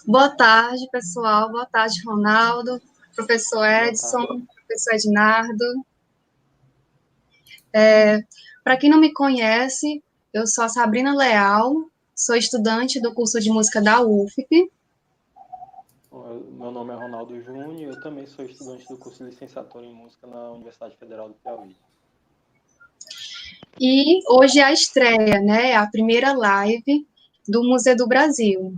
Boa tarde, pessoal. Boa tarde, Ronaldo, professor Boa Edson, tarde. professor Ednardo. Para quem não me conhece, eu sou a Sabrina Leal, sou estudante do curso de música da UFP. Meu nome é Ronaldo Júnior e eu também sou estudante do curso de licenciatura em música na Universidade Federal do Piauí. E hoje é a estreia, né? A primeira live do Museu do Brasil.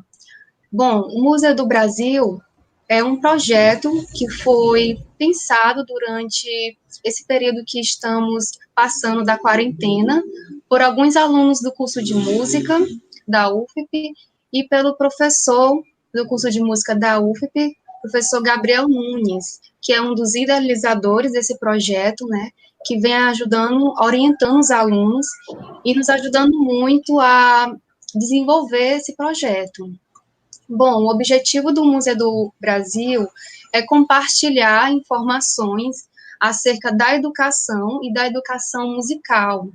Bom, o Museu do Brasil é um projeto que foi pensado durante esse período que estamos passando da quarentena por alguns alunos do curso de música da UFP e pelo professor do curso de música da UFP, professor Gabriel Nunes, que é um dos idealizadores desse projeto, né, que vem ajudando, orientando os alunos e nos ajudando muito a desenvolver esse projeto. Bom, o objetivo do Museu do Brasil é compartilhar informações acerca da educação e da educação musical,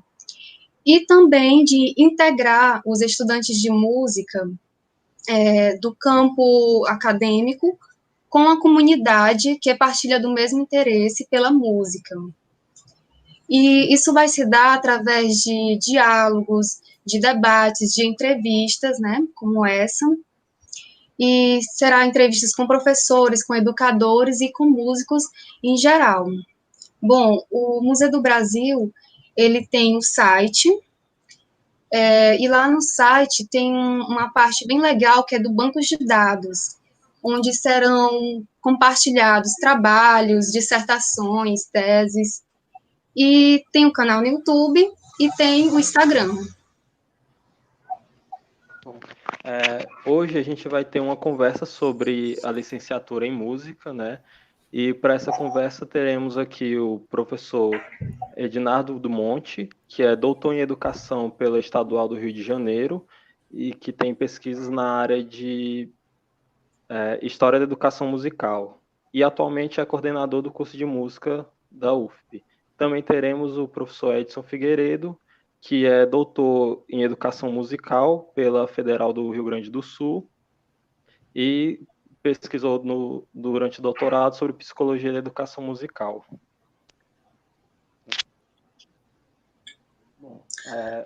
e também de integrar os estudantes de música do campo acadêmico com a comunidade que partilha do mesmo interesse pela música. E isso vai se dar através de diálogos, de debates, de entrevistas, né, como essa, e será entrevistas com professores, com educadores e com músicos em geral. Bom, o Museu do Brasil, ele tem o site, e lá no site tem uma parte bem legal que é do banco de dados, onde serão compartilhados trabalhos, dissertações, teses, e tem o canal no YouTube e tem o Instagram. Hoje a gente vai ter uma conversa sobre a licenciatura em música, né? E para essa conversa teremos aqui o professor Ednardo do Monte, que é doutor em educação pela Estadual do Rio de Janeiro e que tem pesquisas na área de História da Educação Musical. E atualmente é coordenador do curso de música da UFP. Também teremos o professor Edson Figueiredo, que é doutor em Educação Musical pela Federal do Rio Grande do Sul e pesquisou durante o doutorado sobre psicologia da educação musical.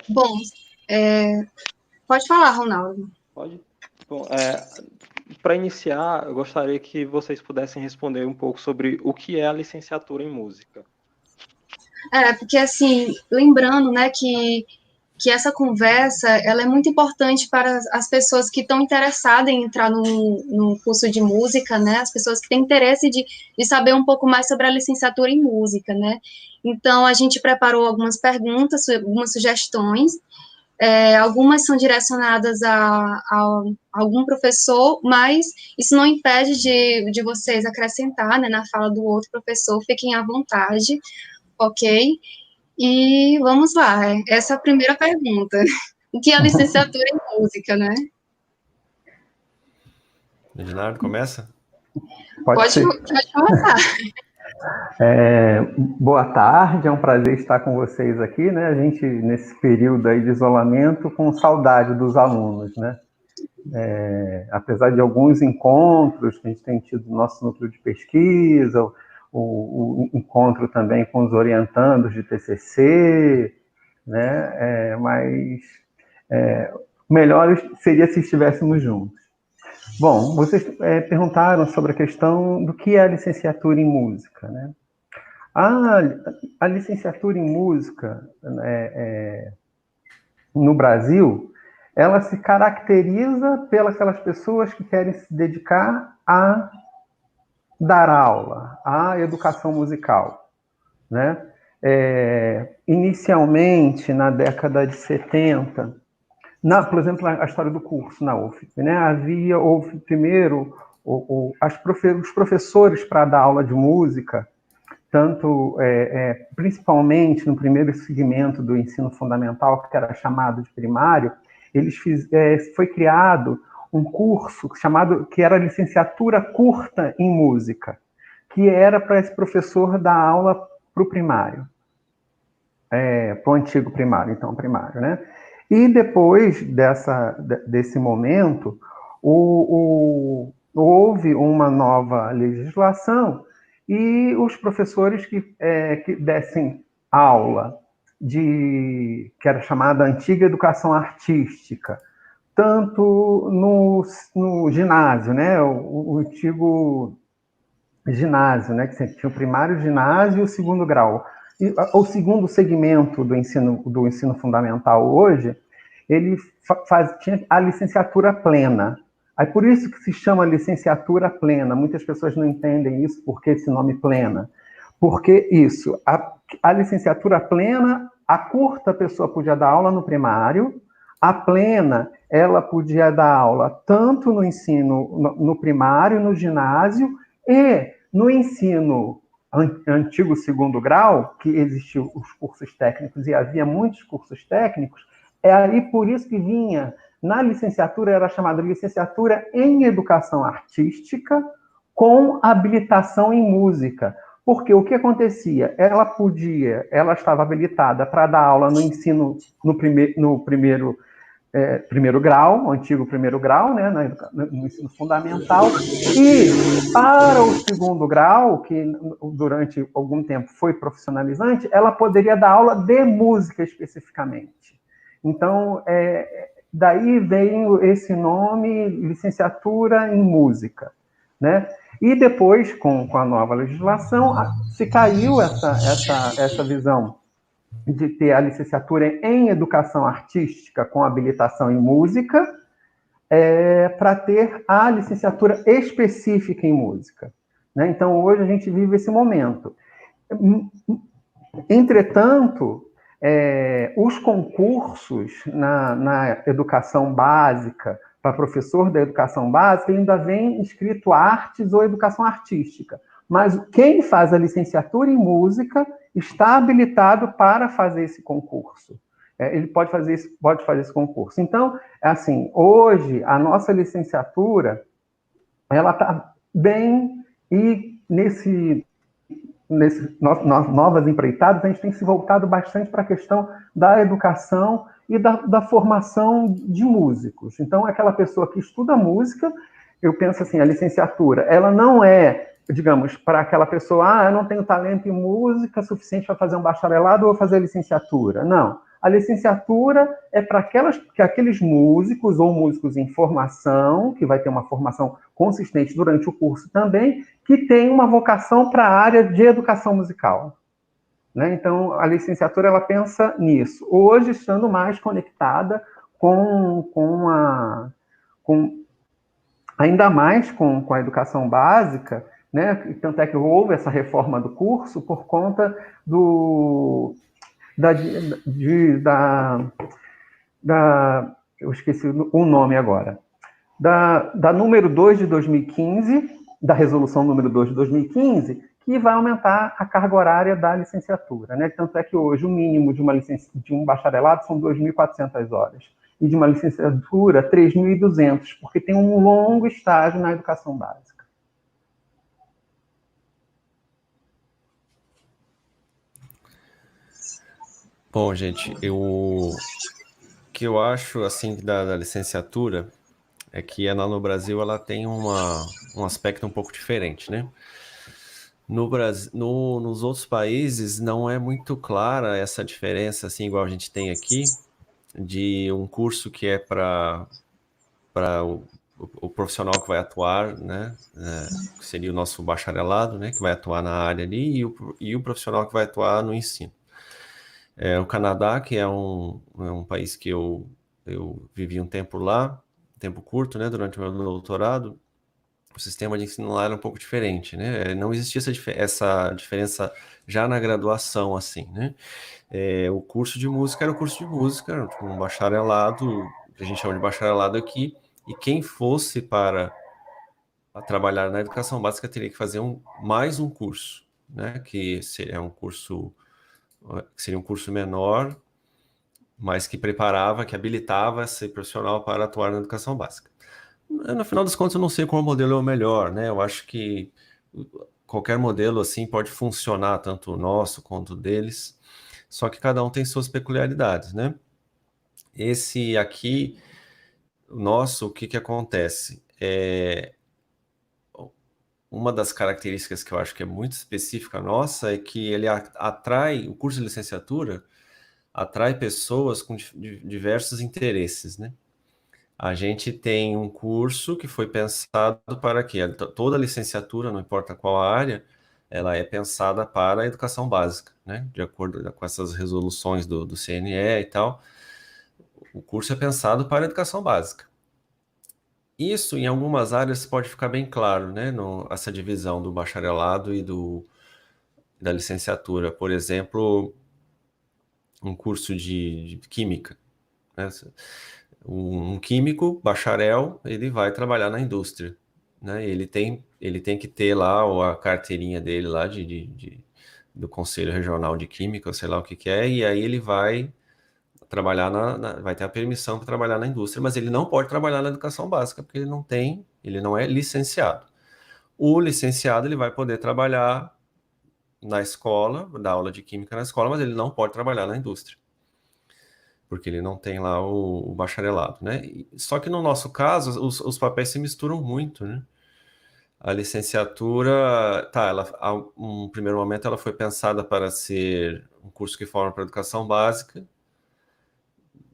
Bom, pode falar, Ronaldo. Pode? Bom, para iniciar, eu gostaria que vocês pudessem responder um pouco sobre o que é a licenciatura em música. Porque assim, lembrando, né, que essa conversa, ela é muito importante para as pessoas que estão interessadas em entrar no curso de música, né, as pessoas que têm interesse de saber um pouco mais sobre a licenciatura em música, né. Então, a gente preparou algumas perguntas, algumas sugestões, algumas são direcionadas a algum professor, mas isso não impede de vocês acrescentar, né, na fala do outro professor, fiquem à vontade, ok? E vamos lá, essa é a primeira pergunta. O que é a licenciatura em música, né? Ednardo, começa? Pode começar. Boa tarde, é um prazer estar com vocês aqui, né? A gente, nesse período aí de isolamento, com saudade dos alunos, né? Apesar de alguns encontros que a gente tem tido no nosso núcleo de pesquisa, o encontro também com os orientandos de TCC, né? Mas o melhor seria se estivéssemos juntos. Bom, vocês perguntaram sobre a questão do que é a licenciatura em música, né? A licenciatura em música no Brasil, ela se caracteriza pelas aquelas pessoas que querem se dedicar a dar aula, à educação musical, né? Inicialmente, na década de 70, por exemplo, a história do curso na UFP, né? Houve primeiro os professores para dar aula de música, tanto principalmente no primeiro segmento do ensino fundamental, que era chamado de primário, foi criado um curso que era licenciatura curta em música, que era para esse professor dar aula para o primário, para o antigo primário, então primário, né? E depois desse momento, houve uma nova legislação e os professores que dessem aula que era chamada antiga educação artística, tanto no ginásio, né, o antigo ginásio, né, que sempre tinha o primário ginásio e o segundo grau. E o segundo segmento do ensino fundamental hoje, ele tinha a licenciatura plena. Aí por isso que se chama licenciatura plena. Muitas pessoas não entendem isso, por que esse nome plena. Porque isso, a licenciatura plena, a curta pessoa podia dar aula no primário, a plena, ela podia dar aula tanto no ensino, no primário, no ginásio, e no ensino antigo segundo grau, que existiam os cursos técnicos e havia muitos cursos técnicos, é aí por isso que vinha, na licenciatura, era chamada licenciatura em educação artística com habilitação em música. Porque o que acontecia? Ela estava habilitada para dar aula no ensino, no primeiro grau, o antigo primeiro grau, né, no ensino fundamental, e para o segundo grau, que durante algum tempo foi profissionalizante, ela poderia dar aula de música especificamente. Então, daí veio esse nome, licenciatura em música, né? E depois, com a nova legislação, se caiu essa visão de ter a licenciatura em educação artística com habilitação em música, para ter a licenciatura específica em música, né? Então, hoje a gente vive esse momento. Entretanto, os concursos na educação básica, para professor da educação básica, ainda vem escrito artes ou educação artística. Mas quem faz a licenciatura em música está habilitado para fazer esse concurso. Ele pode fazer esse concurso. Então, assim, hoje, a nossa licenciatura, ela está bem, e novas empreitadas, a gente tem se voltado bastante para a questão da educação e da formação de músicos. Então, aquela pessoa que estuda música, eu penso assim, a licenciatura, ela não é, digamos, para aquela pessoa, eu não tenho talento em música suficiente para fazer um bacharelado ou fazer a licenciatura. Não. A licenciatura é para aqueles músicos ou músicos em formação, que vai ter uma formação consistente durante o curso também, que tem uma vocação para a área de educação musical, né? Então, a licenciatura, ela pensa nisso. Hoje, estando mais conectada ainda mais com a educação básica, né? Tanto é que houve essa reforma do curso por conta eu esqueci o nome agora, da número 2 de 2015, da resolução número 2 de 2015, que vai aumentar a carga horária da licenciatura, né? Tanto é que hoje o mínimo de um bacharelado são 2.400 horas, e de uma licenciatura 3.200, porque tem um longo estágio na educação básica. Bom, gente, o que eu acho assim da licenciatura é que no Brasil ela tem um aspecto um pouco diferente, né? No Brasil, nos outros países não é muito clara essa diferença, assim, igual a gente tem aqui, de um curso que é para o profissional que vai atuar, né? Que seria o nosso bacharelado, né? Que vai atuar na área ali, e o profissional que vai atuar no ensino. O Canadá, que é um país que eu vivi um tempo lá, um tempo curto, né, durante o meu doutorado, o sistema de ensino lá era um pouco diferente, né? Não existia essa diferença já na graduação, assim, né? O curso de música era o curso de música, um bacharelado, que a gente chama de bacharelado aqui, e quem fosse para trabalhar na educação básica teria que fazer mais um curso, né? Que seria um curso menor, mas que preparava, que habilitava esse profissional para atuar na educação básica. No final das contas, eu não sei qual modelo é o melhor, né? Eu acho que qualquer modelo assim pode funcionar, tanto o nosso quanto o deles, só que cada um tem suas peculiaridades, né? Esse aqui, nosso, o que que acontece? Uma das características que eu acho que é muito específica nossa é que ele atrai, o curso de licenciatura atrai pessoas com diversos interesses, né? A gente tem um curso que foi pensado para quê? Toda licenciatura, não importa qual a área, ela é pensada para a educação básica, né? De acordo com essas resoluções do CNE e tal, o curso é pensado para a educação básica. Isso, em algumas áreas, pode ficar bem claro, né? Essa divisão do bacharelado e da licenciatura. Por exemplo, um curso de química, né? Um químico, bacharel, ele vai trabalhar na indústria, né? Ele tem que ter lá a carteirinha dele lá do Conselho Regional de Química, ou sei lá o que que é, e aí ele vai trabalhar vai ter a permissão para trabalhar na indústria, mas ele não pode trabalhar na educação básica, porque ele não é licenciado. O licenciado, ele vai poder trabalhar na escola, dar aula de química na escola, mas ele não pode trabalhar na indústria, porque ele não tem lá o bacharelado, né? Só que no nosso caso, os papéis se misturam muito, né? A licenciatura, tá, um primeiro momento ela foi pensada para ser um curso que forma para educação básica,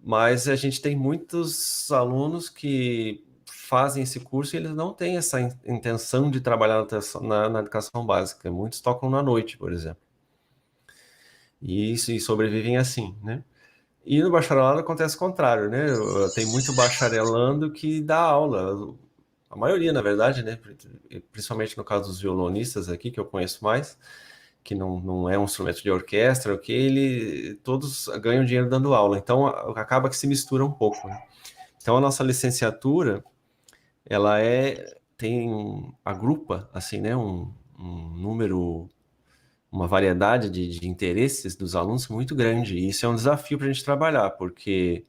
mas a gente tem muitos alunos que fazem esse curso e eles não têm essa intenção de trabalhar na educação básica. Muitos tocam na noite, por exemplo. E sobrevivem assim, né? E no bacharelado acontece o contrário, né? Tem muito bacharelando que dá aula. A maioria, na verdade, né? Principalmente no caso dos violonistas aqui, que eu conheço mais, que não é um instrumento de orquestra, todos ganham dinheiro dando aula. Então, acaba que se mistura um pouco, né? Então, a nossa licenciatura, ela agrupa, assim, né? Um número, uma variedade de interesses dos alunos muito grande. E isso é um desafio para a gente trabalhar, porque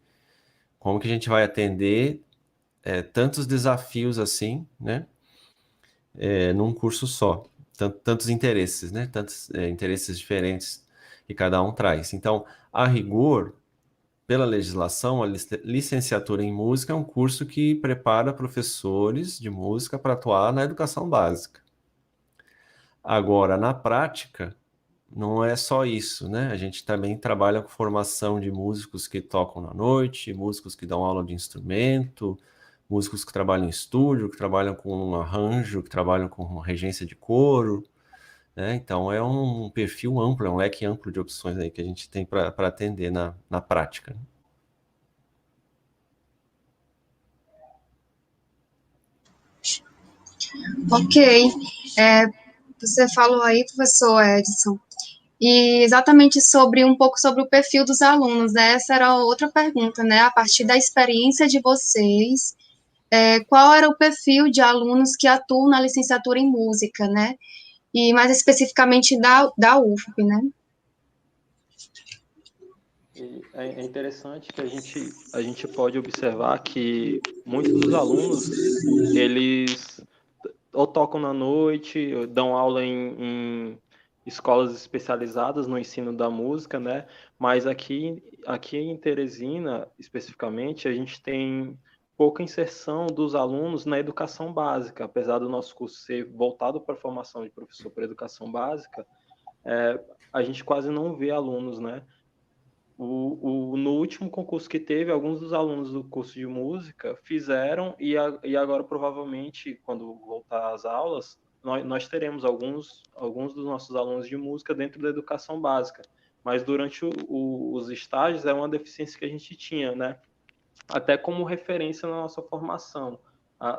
como que a gente vai atender tantos desafios assim, né? Num curso só. Tantos interesses, né? Tantos interesses diferentes que cada um traz. Então, a rigor, pela legislação, a licenciatura em música é um curso que prepara professores de música para atuar na educação básica. Agora, na prática, não é só isso, né? A gente também trabalha com formação de músicos que tocam na noite, músicos que dão aula de instrumento, músicos que trabalham em estúdio, que trabalham com um arranjo, que trabalham com uma regência de coro, né? Então é um perfil amplo, é um leque amplo de opções aí que a gente tem para atender na prática. Ok. Você falou aí, professor Edson, e exatamente um pouco sobre o perfil dos alunos, né? Essa era outra pergunta, né? A partir da experiência de vocês, qual era o perfil de alunos que atuam na licenciatura em música, né? E mais especificamente da UFP, né? E é interessante que a gente pode observar que muitos dos alunos, eles ou tocam na noite, ou dão aula em escolas especializadas no ensino da música, né? Mas aqui em Teresina, especificamente, a gente tem pouca inserção dos alunos na educação básica, apesar do nosso curso ser voltado para a formação de professor para educação básica, a gente quase não vê alunos, né? No último concurso que teve, alguns dos alunos do curso de música fizeram, e agora provavelmente, quando voltar às aulas, nós teremos alguns dos nossos alunos de música dentro da educação básica. Mas durante os estágios é uma deficiência que a gente tinha, né? Até como referência na nossa formação.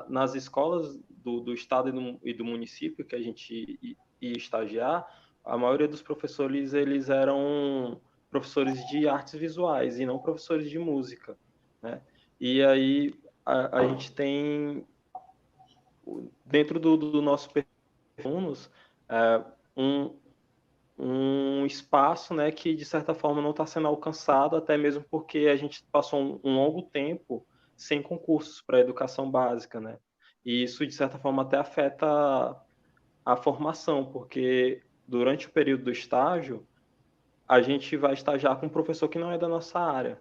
Nas escolas do estado e do município que a gente ia estagiar, a maioria dos professores eles eram professores de artes visuais e não professores de música, né? E aí a gente tem dentro do nosso alunos um, um espaço, né, que de certa forma não está sendo alcançado, até mesmo porque a gente passou um longo tempo sem concursos para a educação básica, né? E isso de certa forma até afeta a formação, porque durante o período do estágio a gente vai estagiar com um professor que não é da nossa área.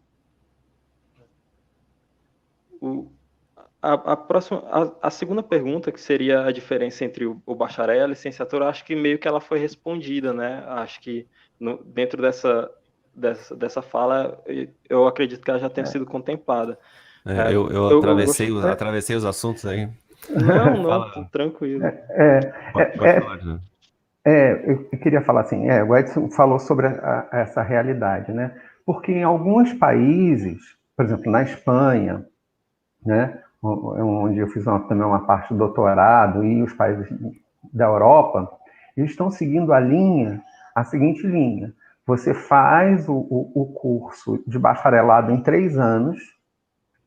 a segunda pergunta, que seria a diferença entre o bacharel e a licenciatura, acho que meio que ela foi respondida, né? Acho que dentro dessa fala, eu acredito que ela já tenha sido contemplada. Eu atravessei os assuntos aí. Não, tranquilo. Pode falar, Jean. Eu queria falar assim, o Edson falou sobre essa realidade, né? Porque em alguns países, por exemplo, na Espanha, né, onde eu fiz também uma parte do doutorado, e os países da Europa, eles estão seguindo a seguinte linha. Você faz o curso de bacharelado em 3 anos,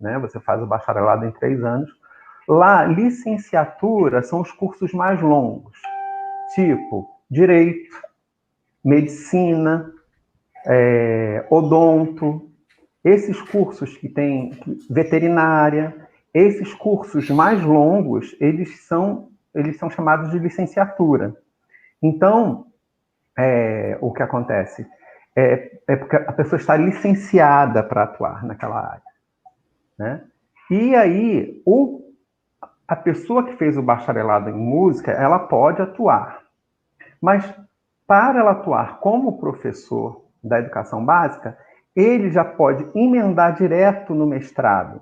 né? Você faz o bacharelado em 3 anos. Lá, licenciatura são os cursos mais longos, tipo direito, medicina, odonto, esses cursos que tem veterinária, esses cursos mais longos, eles são chamados de licenciatura. Então, o que acontece é porque a pessoa está licenciada para atuar naquela área, né? E aí, a pessoa que fez o bacharelado em música, ela pode atuar, mas para ela atuar como professor da educação básica, ele já pode emendar direto no mestrado.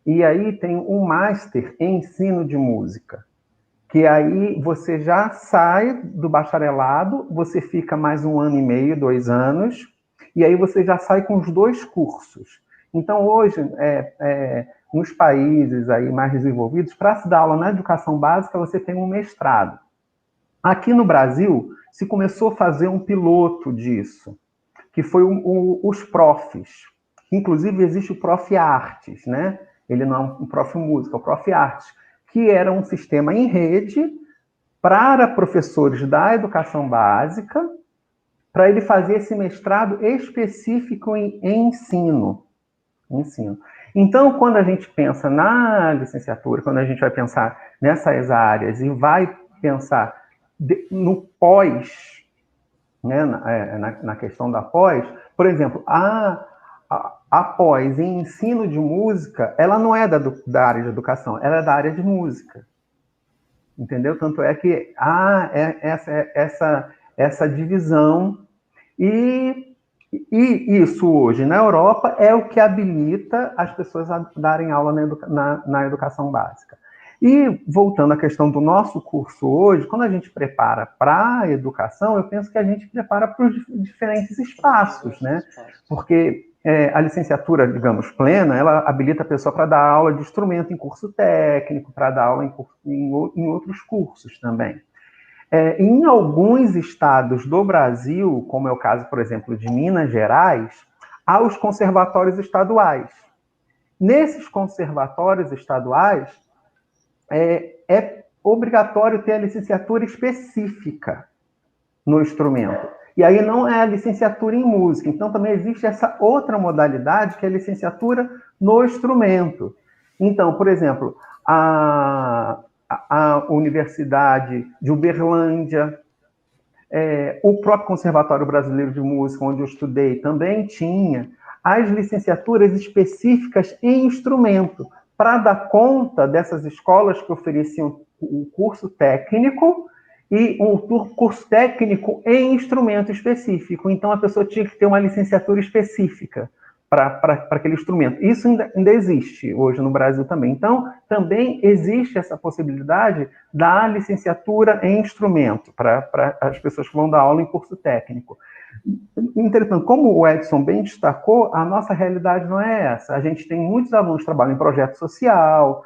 E aí tem um master em ensino de música, que aí você já sai do bacharelado, você fica mais 1 ano e meio, 2 anos, e aí você já sai com os 2 cursos. Então, hoje, nos países aí mais desenvolvidos, para se dar aula na educação básica, você tem um mestrado. Aqui no Brasil, se começou a fazer um piloto disso, que foi os profs. Inclusive, existe o Prof. Artes, né? Ele não é um Prof. Música, é o Prof. Artes, que era um sistema em rede para professores da educação básica, para ele fazer esse mestrado específico em ensino. Então, quando a gente pensa na licenciatura, quando a gente vai pensar nessas áreas e vai pensar no pós, né, na questão da pós, por exemplo, a pós em ensino de música, ela não é da área de educação, ela é da área de música. Entendeu? Tanto é que há essa divisão, e isso hoje na Europa é o que habilita as pessoas a darem aula na educação básica. E voltando à questão do nosso curso hoje, quando a gente prepara para a educação, eu penso que a gente prepara para os diferentes espaços, né? Porque a licenciatura, digamos, plena, ela habilita a pessoa para dar aula de instrumento em curso técnico, para dar aula em outros cursos também. Em alguns estados do Brasil, como é o caso, por exemplo, de Minas Gerais, há os conservatórios estaduais. Nesses conservatórios estaduais, é obrigatório ter a licenciatura específica no instrumento. E aí não é a licenciatura em música. Então, também existe essa outra modalidade, que é a licenciatura no instrumento. Então, por exemplo, a Universidade de Uberlândia, o próprio Conservatório Brasileiro de Música, onde eu estudei, também tinha as licenciaturas específicas em instrumento, para dar conta dessas escolas que ofereciam o curso técnico e um curso técnico em instrumento específico. Então, a pessoa tinha que ter uma licenciatura específica para aquele instrumento. Isso ainda existe hoje no Brasil também. Então, também existe essa possibilidade da licenciatura em instrumento para as pessoas que vão dar aula em curso técnico. Entretanto, como o Edson bem destacou, a nossa realidade não é essa. A gente tem muitos alunos que trabalham em projeto social,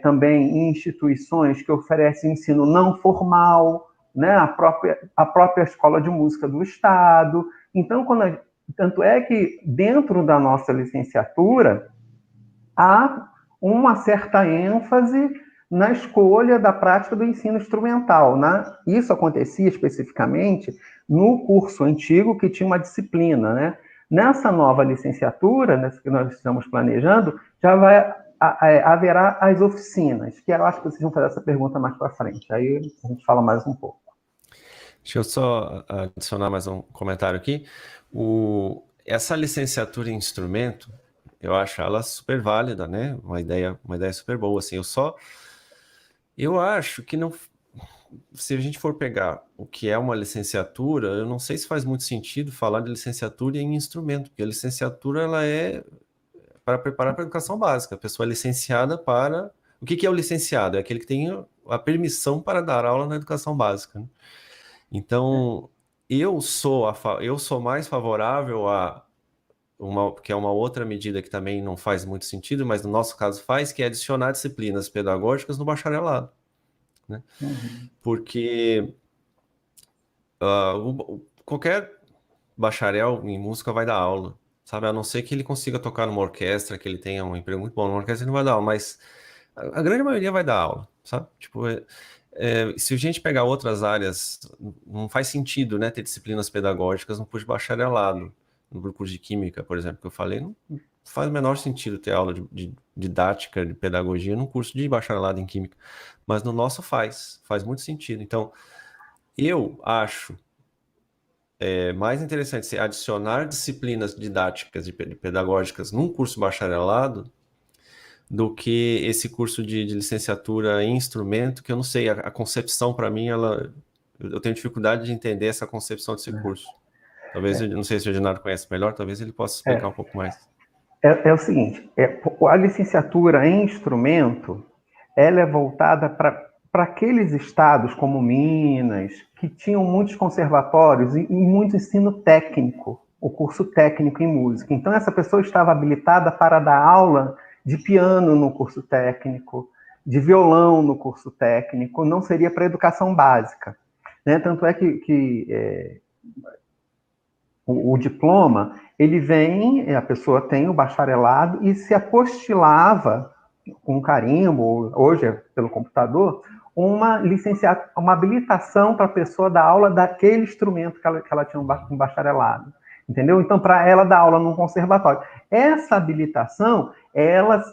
também em instituições que oferecem ensino não formal, né? A própria escola de música do Estado. Então, tanto é que dentro da nossa licenciatura há uma certa ênfase na escolha da prática do ensino instrumental, né? Isso acontecia especificamente no curso antigo, que tinha uma disciplina, né? Nessa nova licenciatura, nessa que nós estamos planejando, já haverá as oficinas, que eu acho que vocês vão fazer essa pergunta mais para frente. Aí a gente fala mais um pouco. Deixa eu só adicionar mais um comentário aqui. Essa licenciatura em instrumento, eu acho ela super válida, né? Uma ideia super boa, assim. Eu acho que não, se a gente for pegar o que é uma licenciatura, eu não sei se faz muito sentido falar de licenciatura em instrumento, porque a licenciatura ela é para preparar para a educação básica. A pessoa é licenciada para... O que é o licenciado? É aquele que tem a permissão para dar aula na educação básica, né? Então, eu sou mais favorável a que é uma outra medida que também não faz muito sentido, mas no nosso caso faz, que é adicionar disciplinas pedagógicas no bacharelado, né? Porque qualquer bacharel em música vai dar aula, sabe? A não ser que ele consiga tocar numa orquestra, que ele tenha um emprego muito bom numa orquestra, ele não vai dar aula, mas a grande maioria vai dar aula, sabe? Tipo, se a gente pegar outras áreas, não faz sentido, né, ter disciplinas pedagógicas no curso de bacharelado. No curso de química, por exemplo, que eu falei, não faz o menor sentido ter aula de didática, de pedagogia num curso de bacharelado em química. Mas no nosso faz muito sentido. Então, eu acho mais interessante adicionar disciplinas didáticas e pedagógicas num curso bacharelado do que esse curso de licenciatura em instrumento, que eu não sei, a concepção para mim, eu tenho dificuldade de entender essa concepção desse curso. Talvez, não sei se o Edinardo conhece melhor, talvez ele possa explicar um pouco mais. É o seguinte, a licenciatura em instrumento, ela é voltada para aqueles estados como Minas, que tinham muitos conservatórios e muito ensino técnico, o curso técnico em música. Então, essa pessoa estava habilitada para dar aula de piano no curso técnico, de violão no curso técnico, não seria para educação básica, né? Tanto é que o diploma, ele vem, a pessoa tem o bacharelado e se apostilava com carimbo, hoje é pelo computador, uma habilitação para a pessoa dar aula daquele instrumento que ela tinha um bacharelado, entendeu? Então, para ela dar aula num conservatório. Essa habilitação, ela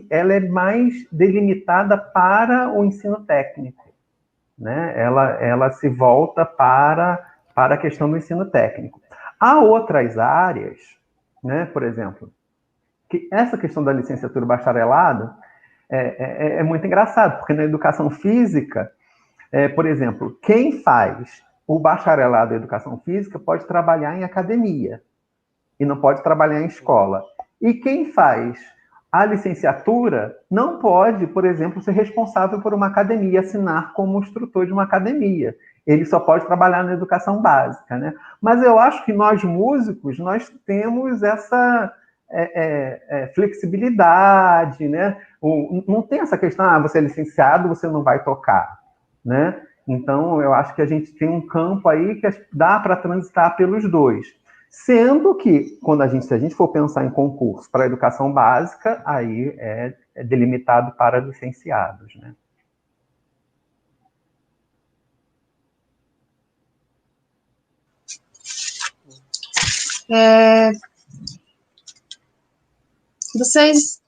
é mais delimitada para o ensino técnico, né? Ela se volta para a questão do ensino técnico. Há outras áreas, né, por exemplo, que essa questão da licenciatura bacharelado é muito engraçado, porque na educação física, por exemplo, quem faz o bacharelado em educação física pode trabalhar em academia e não pode trabalhar em escola. E quem faz a licenciatura não pode, por exemplo, ser responsável por uma academia, assinar como instrutor de uma academia. Ele só pode trabalhar na educação básica, né? Mas eu acho que nós músicos, nós temos essa flexibilidade, né? Não tem essa questão, você é licenciado, você não vai tocar, né? Então, eu acho que a gente tem um campo aí que dá para transitar pelos dois. Sendo que, se a gente for pensar em concurso para a educação básica, aí é delimitado para licenciados, né?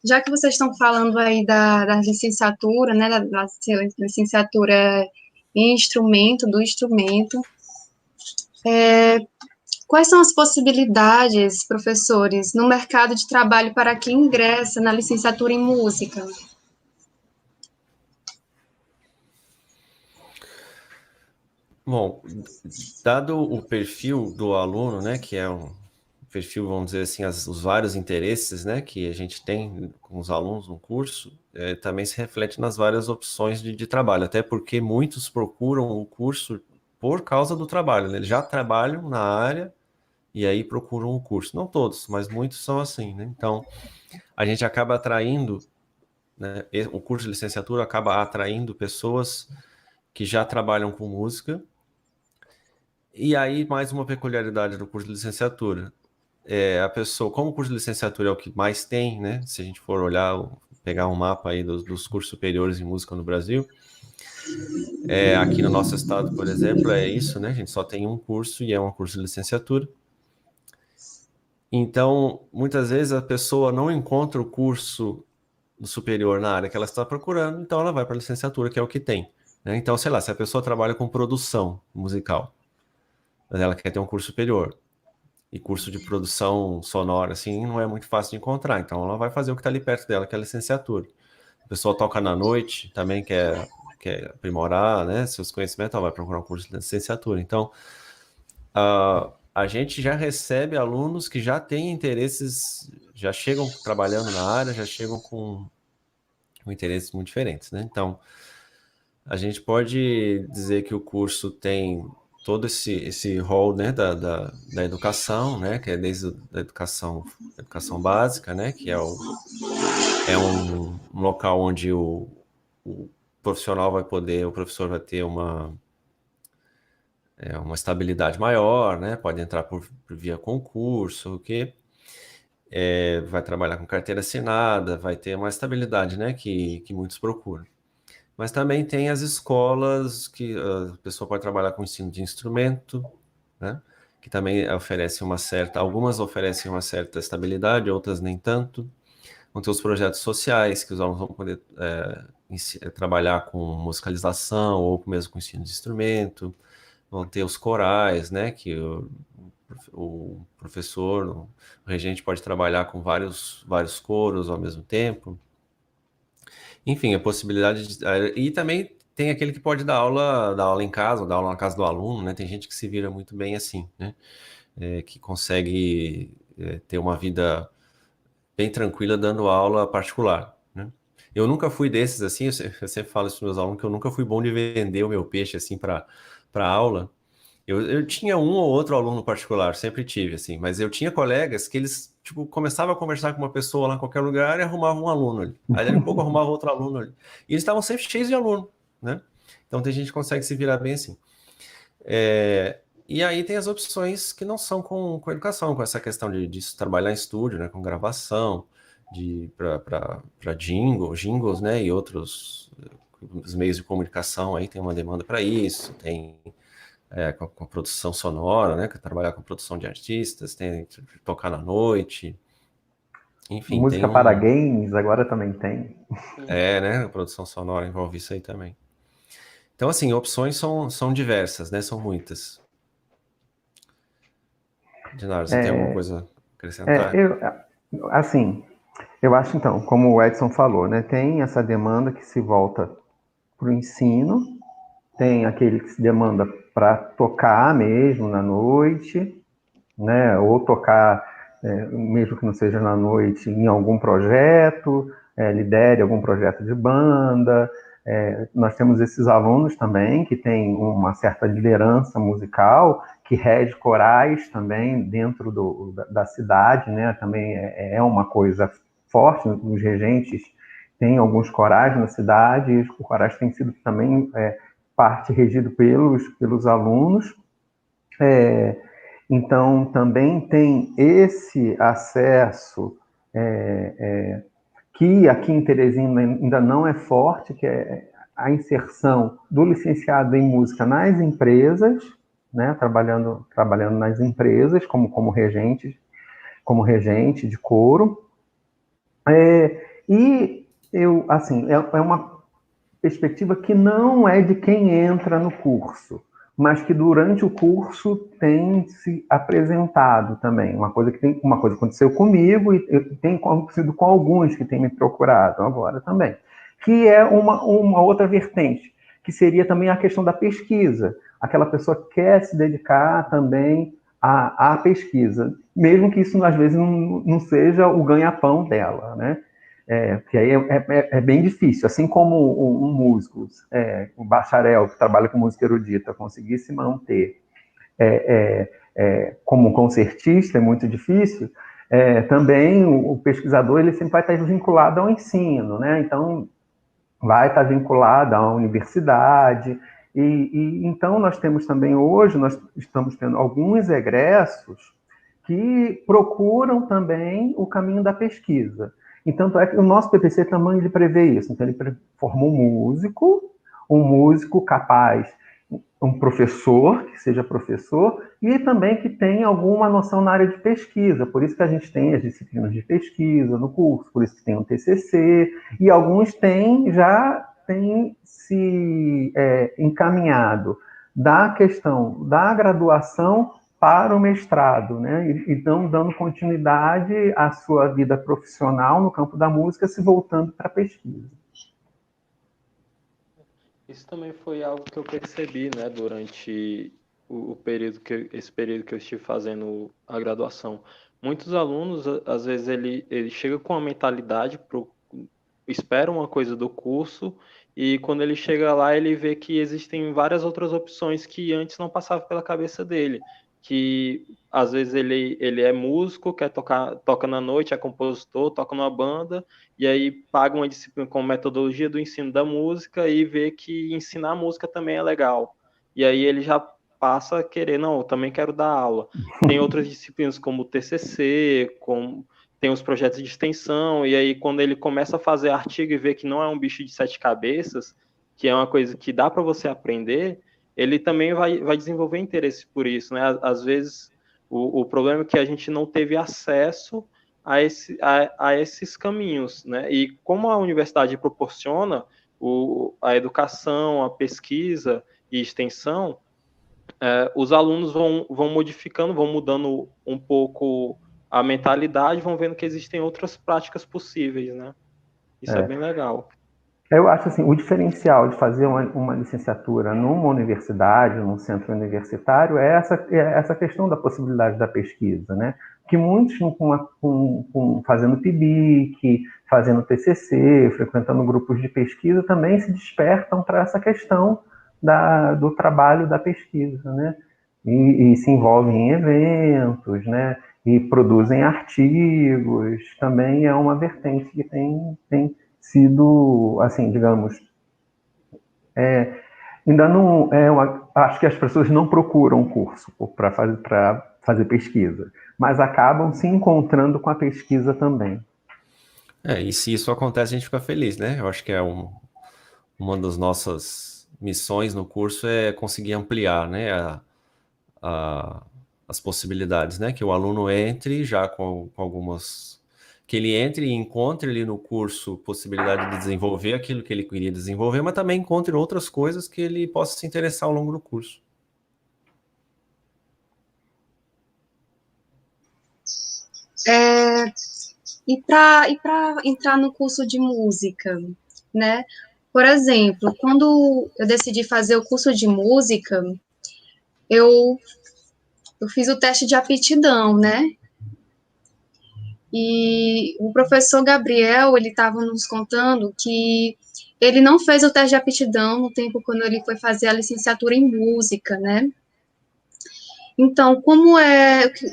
Já que vocês estão falando aí da licenciatura, né, da licenciatura em instrumento, do instrumento, quais são as possibilidades, professores, no mercado de trabalho para quem ingressa na licenciatura em música? Bom, dado o perfil do aluno, né, que é um perfil, vamos dizer assim, os vários interesses, né, que a gente tem com os alunos no curso, também se reflete nas várias opções de trabalho, até porque muitos procuram o curso por causa do trabalho, né? Eles já trabalham na área e aí procuram o curso. Não todos, mas muitos são assim, né? Então, a gente acaba atraindo, né, o curso de licenciatura acaba atraindo pessoas que já trabalham com música. E aí, mais uma peculiaridade do curso de licenciatura. A pessoa, como o curso de licenciatura é o que mais tem, né? Se a gente for olhar, pegar um mapa aí dos cursos superiores em música no Brasil, aqui no nosso estado, por exemplo, é isso, né? A gente só tem um curso e é um curso de licenciatura. Então, muitas vezes a pessoa não encontra o curso superior na área que ela está procurando, então ela vai para a licenciatura, que é o que tem, né? Então, sei lá, se a pessoa trabalha com produção musical, mas ela quer ter um curso superior, E curso de produção sonora, assim, não é muito fácil de encontrar. Então, ela vai fazer o que está ali perto dela, que é a licenciatura. A pessoa toca na noite, também quer aprimorar, né, seus conhecimentos, ela vai procurar um curso de licenciatura. Então, a gente já recebe alunos que já têm interesses, já chegam trabalhando na área, já chegam com interesses muito diferentes, né? Então, a gente pode dizer que o curso tem todo esse rol, né, da educação, né, que é desde a educação básica, né, que é um local onde o profissional vai poder, o professor vai ter uma estabilidade maior, né, pode entrar via concurso, o que vai trabalhar com carteira assinada, vai ter uma estabilidade, né, que muitos procuram. Mas também tem as escolas que a pessoa pode trabalhar com ensino de instrumento, né? Que também algumas oferecem uma certa estabilidade, outras nem tanto. Vão ter os projetos sociais, que os alunos vão poder trabalhar com musicalização ou mesmo com ensino de instrumento. Vão ter os corais, né? Que o professor, o regente pode trabalhar com vários coros ao mesmo tempo. Enfim, a possibilidade de. E também tem aquele que pode dar aula em casa, ou dar aula na casa do aluno, né? Tem gente que se vira muito bem assim, né? Que consegue ter uma vida bem tranquila dando aula particular, né? Eu nunca fui desses assim, eu sempre falo isso para meus alunos, que eu nunca fui bom de vender o meu peixe assim para aula. Eu tinha um ou outro aluno particular, sempre tive, assim, mas eu tinha colegas que eles, tipo, começavam a conversar com uma pessoa lá em qualquer lugar e arrumavam um aluno ali. Aí, daqui a pouco, arrumava outro aluno ali. E eles estavam sempre cheios de aluno, né? Então, tem gente que consegue se virar bem assim. E aí tem as opções que não são com educação, com essa questão de trabalhar em estúdio, né? Com gravação, para jingles, né? E outros os meios de comunicação aí tem uma demanda para isso, tem com a produção sonora, né? Trabalhar com produção de artistas, tem tocar na noite, enfim, Música tem para games agora também tem. né? A produção sonora envolve isso aí também. Então, assim, opções são diversas, né? São muitas. Dinar, você tem alguma coisa a acrescentar? Assim, eu acho então, como o Edson falou, né? Tem essa demanda que se volta para o ensino, tem aquele que se demanda para tocar mesmo na noite, né? Ou tocar, mesmo que não seja na noite, em algum projeto, lidere algum projeto de banda. Nós temos esses alunos também que têm uma certa liderança musical, que rege corais também dentro da cidade, né? Também é uma coisa forte. Os regentes têm alguns corais na cidade, e os corais têm sido também parte regido pelos alunos. Então, também tem esse acesso que aqui em Teresina ainda não é forte, que é a inserção do licenciado em música nas empresas, né, trabalhando nas empresas como regente de coro. E eu, assim, é uma perspectiva que não é de quem entra no curso, mas que durante o curso tem se apresentado também. Uma coisa aconteceu comigo e tem acontecido com alguns que têm me procurado agora também, que é uma outra vertente, que seria também a questão da pesquisa. Aquela pessoa quer se dedicar também à pesquisa, mesmo que isso às vezes não seja o ganha-pão dela, né? Porque aí é bem difícil. Assim como um músico, um bacharel que trabalha com música erudita, conseguir se manter como concertista é muito difícil, também o pesquisador ele sempre vai estar vinculado ao ensino, né? Então, vai estar vinculado à universidade. E então, nós temos também hoje, nós estamos tendo alguns egressos que procuram também o caminho da pesquisa. Então, é que o nosso PPC também ele prevê isso. Então, ele forma um músico capaz, um professor, que seja professor, e também que tenha alguma noção na área de pesquisa. Por isso que a gente tem as disciplinas de pesquisa no curso, por isso que tem o TCC, e alguns já têm se encaminhado da questão da graduação para o mestrado, né? Então, dando continuidade à sua vida profissional no campo da música, se voltando para a pesquisa. Isso também foi algo que eu percebi, né, durante esse período que eu estive fazendo a graduação. Muitos alunos, às vezes, ele chega com uma mentalidade, espera uma coisa do curso, e quando ele chega lá, ele vê que existem várias outras opções que antes não passavam pela cabeça dele. Que às vezes ele é músico, toca na noite, é compositor, toca numa banda, e aí paga uma disciplina com metodologia do ensino da música e vê que ensinar música também é legal. E aí ele já passa a querer, não, eu também quero dar aula. Tem outras disciplinas como o TCC, tem os projetos de extensão, e aí quando ele começa a fazer artigo e vê que não é um bicho de sete cabeças, que é uma coisa que dá para você aprender, ele também vai desenvolver interesse por isso, né? Às vezes o problema é que a gente não teve acesso a esses caminhos, né? E como a universidade proporciona a educação, a pesquisa e extensão, os alunos vão modificando, vão mudando um pouco a mentalidade, vão vendo que existem outras práticas possíveis, né? Isso é bem legal. Eu acho assim, o diferencial de fazer uma licenciatura numa universidade, num centro universitário, é essa questão da possibilidade da pesquisa, né? Que muitos, fazendo PIBIC, fazendo TCC, frequentando grupos de pesquisa, também se despertam para essa questão do trabalho da pesquisa, né? E se envolvem em eventos, né? E produzem artigos. Também é uma vertente que tem sido, assim, digamos, ainda não acho que as pessoas não procuram curso para fazer pesquisa, mas acabam se encontrando com a pesquisa também. E se isso acontece, a gente fica feliz, né? Eu acho que uma das nossas missões no curso é conseguir ampliar, né, as possibilidades, né? Que o aluno entre já com algumas... Que ele entre e encontre ali no curso possibilidade de desenvolver aquilo que ele queria desenvolver, mas também encontre outras coisas que ele possa se interessar ao longo do curso. E para entrar no curso de música, né? Por exemplo, quando eu decidi fazer o curso de música, eu fiz o teste de aptidão, né? E o professor Gabriel, ele estava nos contando que ele não fez o teste de aptidão no tempo quando ele foi fazer a licenciatura em música, né? Então,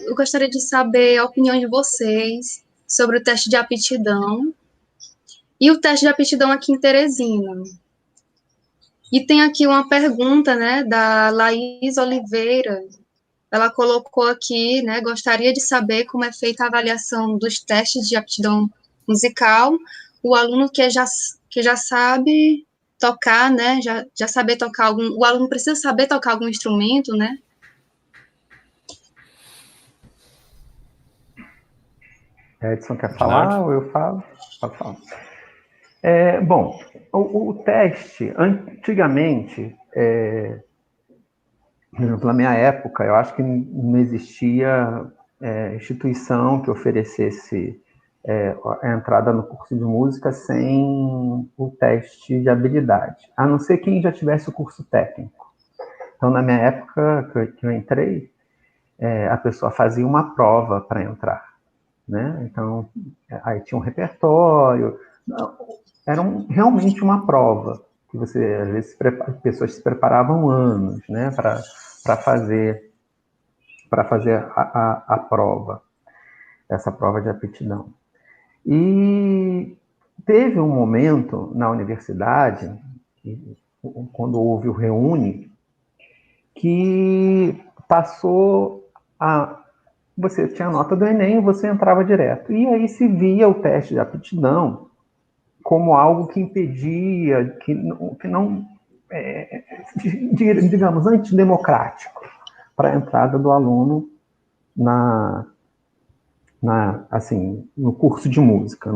eu gostaria de saber a opinião de vocês sobre o teste de aptidão e o teste de aptidão aqui em Teresina. E tem aqui uma pergunta, né, da Laís Oliveira. Ela colocou aqui, né, gostaria de saber como é feita a avaliação dos testes de aptidão musical. O aluno que já sabe tocar, né, já saber tocar o aluno precisa saber tocar algum instrumento, né? Edson quer falar ou eu falo? Pode falar. Bom, o teste, antigamente, por exemplo, na minha época, eu acho que não existia instituição que oferecesse a entrada no curso de música sem o teste de habilidade, a não ser quem já tivesse o curso técnico. Então, na minha época que eu entrei, a pessoa fazia uma prova para entrar, né? Então, aí tinha um repertório, era realmente uma prova, que você, às vezes, pessoas se preparavam anos, né, para fazer a prova, essa prova de aptidão. E teve um momento na universidade, quando houve o Reúne, que passou a... Você tinha a nota do Enem e você entrava direto. E aí se via o teste de aptidão como algo que impedia, que não digamos, antidemocrático para a entrada do aluno assim, no curso de música,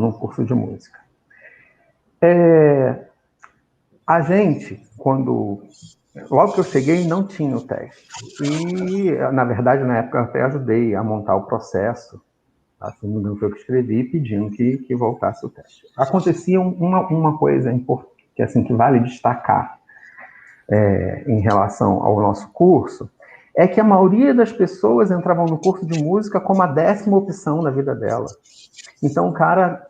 a gente, quando logo que eu cheguei, não tinha o teste. E, na verdade, na época, eu até ajudei a montar o processo. Tá? Se não me engano, foi eu que escrevi pedindo que voltasse o teste. Acontecia uma coisa que, assim, que vale destacar em relação ao nosso curso, é que a maioria das pessoas entravam no curso de música como a 10ª opção na vida dela. Então, o cara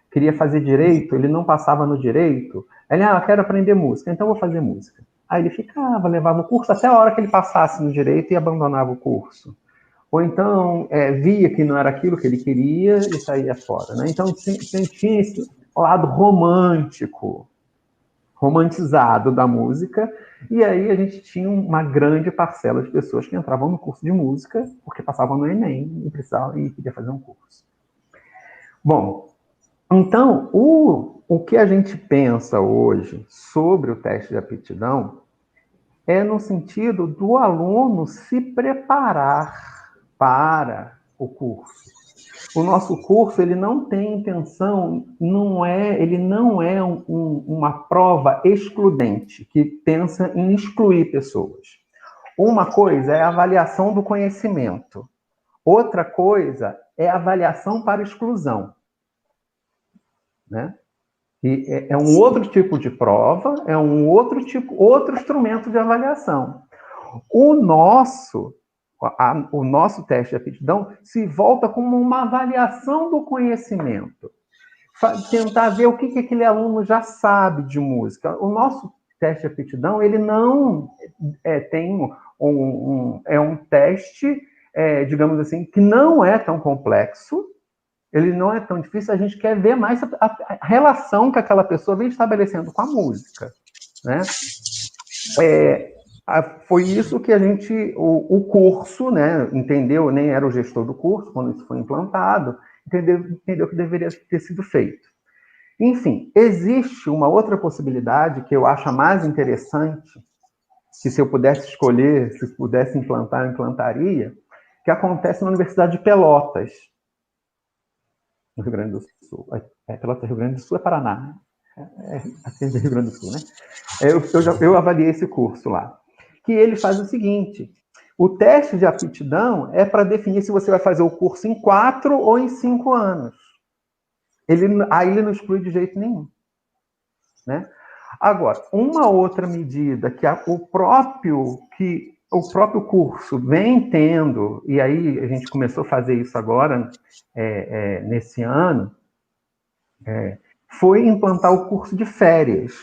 queria fazer direito, ele não passava no direito, ele, eu quero aprender música, então vou fazer música. Aí ele ficava, levava o curso até a hora que ele passasse no direito e abandonava o curso. Ou então, via que não era aquilo que ele queria e saía fora. Né? Então, tinha esse lado romantizado da música, e aí a gente tinha uma grande parcela de pessoas que entravam no curso de música porque passavam no Enem e queria fazer um curso. Bom, então, o que a gente pensa hoje sobre o teste de aptidão é no sentido do aluno se preparar para o curso. O nosso curso, ele não tem intenção, ele não é uma prova excludente, que pensa em excluir pessoas. Uma coisa é a avaliação do conhecimento. Outra coisa é a avaliação para exclusão. Né? E é um outro tipo de prova, é outro instrumento de avaliação. O nosso teste de aptidão se volta como uma avaliação do conhecimento. Tentar ver o que aquele aluno já sabe de música. O nosso teste de aptidão, ele não tem um teste, digamos assim, que não é tão complexo, ele não é tão difícil, a gente quer ver mais a relação que aquela pessoa vem estabelecendo com a música. Né? Foi isso que o curso, né, entendeu, nem era o gestor do curso, quando isso foi implantado, entendeu que deveria ter sido feito. Enfim, existe uma outra possibilidade que eu acho a mais interessante, que se eu pudesse escolher, se pudesse implantar, eu implantaria, que acontece na Universidade de Pelotas, no Rio Grande do Sul. Pelotas, Rio Grande do Sul é Paraná, né? Aqui é Rio Grande do Sul, né? Eu avaliei esse curso lá. Que ele faz o seguinte: o teste de aptidão é para definir se você vai fazer o curso em 4 ou em 5 anos. Aí ele não exclui de jeito nenhum. Né? Agora, uma outra medida que o próprio curso vem tendo, e aí a gente começou a fazer isso agora, nesse ano, foi implantar o curso de férias,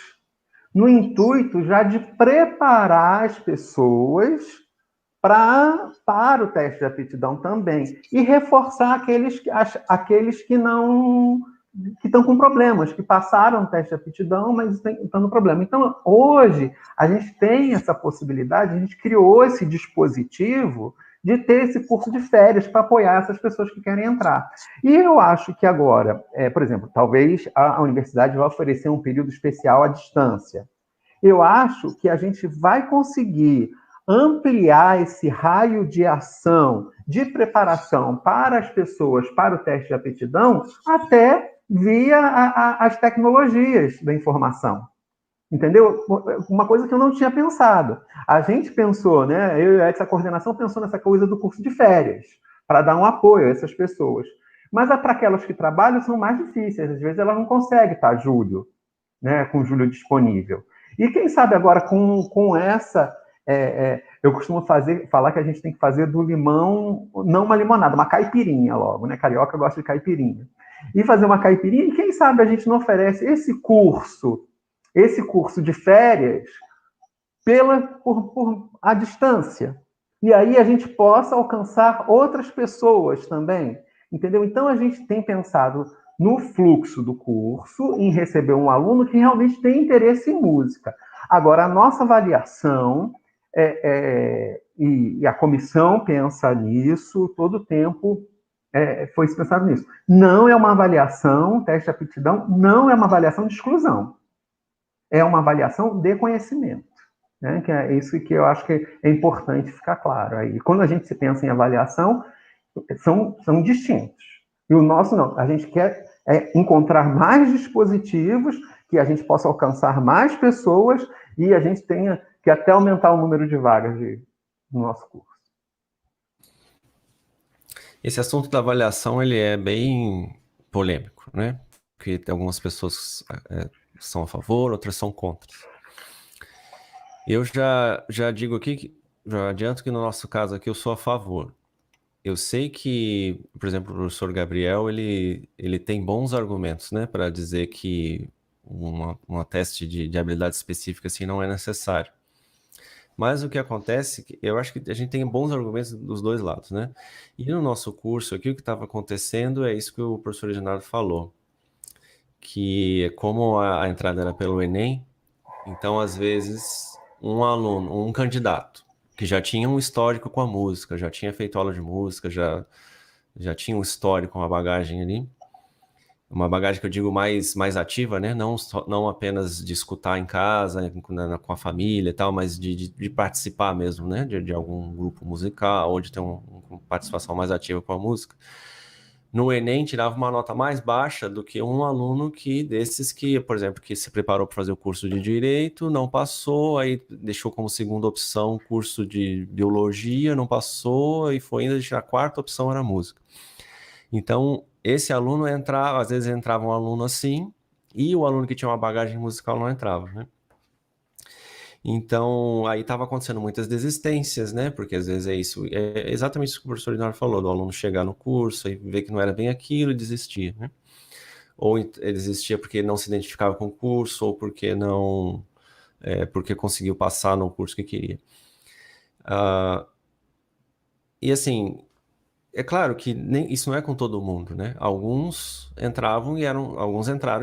no intuito já de preparar as pessoas para o teste de aptidão também, e reforçar aqueles que estão com problemas, que passaram o teste de aptidão, mas estão no problema. Então, hoje, a gente tem essa possibilidade, a gente criou esse dispositivo de ter esse curso de férias para apoiar essas pessoas que querem entrar. E eu acho que agora, por exemplo, talvez a universidade vai oferecer um período especial à distância. Eu acho que a gente vai conseguir ampliar esse raio de ação, de preparação para as pessoas para o teste de aptidão, até via as tecnologias da informação. Entendeu? Uma coisa que eu não tinha pensado. A gente pensou, né? Eu e essa coordenação pensou nessa coisa do curso de férias, para dar um apoio a essas pessoas. Mas para aquelas que trabalham são mais difíceis. Às vezes elas não conseguem estar Júlio, né? Com Júlio disponível. E quem sabe agora com essa... eu costumo falar que a gente tem que fazer do limão, não uma limonada, uma caipirinha logo, né? Carioca gosta de caipirinha. E fazer uma caipirinha, e quem sabe a gente não oferece esse curso de férias por à distância. E aí a gente possa alcançar outras pessoas também. Entendeu? Então a gente tem pensado no fluxo do curso, em receber um aluno que realmente tem interesse em música. Agora, a nossa avaliação, e a comissão pensa nisso, todo o tempo foi pensado nisso. Não é uma avaliação, teste de aptidão, não é uma avaliação de exclusão. É uma avaliação de conhecimento. Né? Que é isso que eu acho que é importante ficar claro. Aí, quando a gente se pensa em avaliação, são distintos. E o nosso não. A gente quer encontrar mais dispositivos que a gente possa alcançar mais pessoas e a gente tenha que até aumentar o número de vagas no nosso curso. Esse assunto da avaliação, ele é bem polêmico, né? Porque algumas pessoas são a favor, outras são contra. Eu já digo aqui, já adianto que no nosso caso aqui eu sou a favor. Eu sei que, por exemplo, o professor Gabriel, ele tem bons argumentos, né, para dizer que uma teste de habilidade específica assim não é necessário. Mas o que acontece, eu acho que a gente tem bons argumentos dos dois lados, né? E no nosso curso aqui, o que estava acontecendo é isso que o professor Reginaldo falou, que como a entrada era pelo Enem, então às vezes um aluno, um candidato, que já tinha um histórico com a música, já tinha feito aula de música, já tinha um histórico, uma bagagem ali, uma bagagem que eu digo mais ativa, né? Não apenas de escutar em casa, com a família e tal, mas de participar mesmo, né? De algum grupo musical, ou de ter uma participação mais ativa com a música. No Enem, tirava uma nota mais baixa do que um aluno desses que, por exemplo, que se preparou para fazer o curso de Direito, não passou, aí deixou como segunda opção o curso de Biologia, não passou, e foi ainda a quarta opção era música. Então, esse aluno entrava, às vezes entrava um aluno assim, e o aluno que tinha uma bagagem musical não entrava, né? Então, aí estava acontecendo muitas desistências, né? Porque às vezes é exatamente isso que o professor Leonardo falou, do aluno chegar no curso e ver que não era bem aquilo e desistir, né? Ou ele desistia porque não se identificava com o curso, ou porque não, porque conseguiu passar no curso que queria. E assim, é claro que isso não é com todo mundo, né? Alguns entraram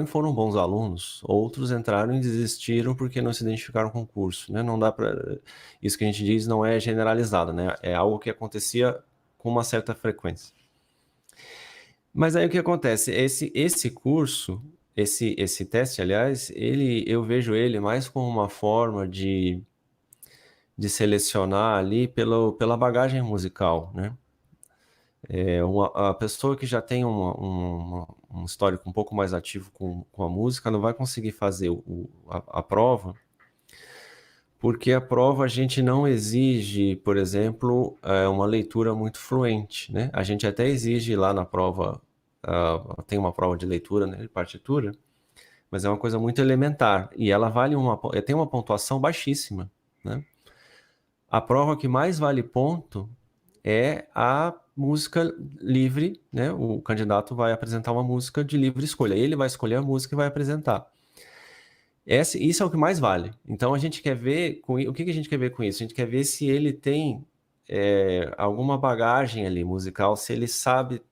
e foram bons alunos, outros entraram e desistiram porque não se identificaram com o curso, né? Não dá para, isso que a gente diz não é generalizado, né? É algo que acontecia com uma certa frequência. Mas aí o que acontece? Esse curso, esse teste, aliás, eu vejo ele mais como uma forma de selecionar ali pela bagagem musical, né? A pessoa que já tem um histórico um pouco mais ativo com a música não vai conseguir fazer a prova, porque a prova a gente não exige, por exemplo, uma leitura muito fluente, né? A gente até exige lá na prova, tem uma prova de leitura, né, de partitura, mas é uma coisa muito elementar, e ela tem uma pontuação baixíssima, né? A prova que mais vale ponto é a música livre, né? O candidato vai apresentar uma música de livre escolha. Ele vai escolher a música e vai apresentar. Isso é o que mais vale. Então a gente quer ver o que a gente quer ver com isso? A gente quer ver se ele tem alguma bagagem ali musical, se ele sabe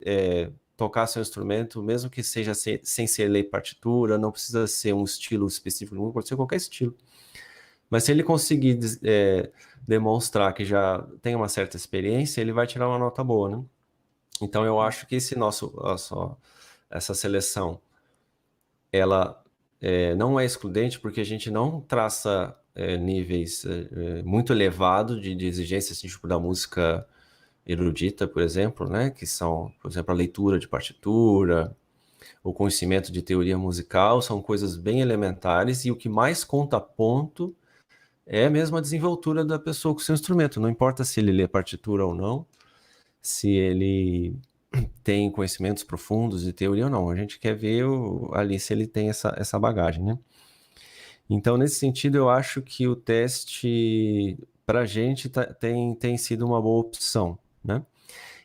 tocar seu instrumento, mesmo que seja sem ser ler partitura, não precisa ser um estilo específico, pode ser qualquer estilo. Mas se ele conseguir demonstrar que já tem uma certa experiência, ele vai tirar uma nota boa, né? Então eu acho que essa seleção, ela não é excludente, porque a gente não traça níveis muito elevados de exigência, assim, tipo da música erudita, por exemplo, né? Que são, por exemplo, a leitura de partitura, o conhecimento de teoria musical, são coisas bem elementares, e o que mais conta ponto é mesmo a desenvoltura da pessoa com o seu instrumento. Não importa se ele lê partitura ou não, se ele tem conhecimentos profundos de teoria ou não. A gente quer ver ali se ele tem essa bagagem, né? Então, nesse sentido, eu acho que o teste, para a gente, tem sido uma boa opção, né?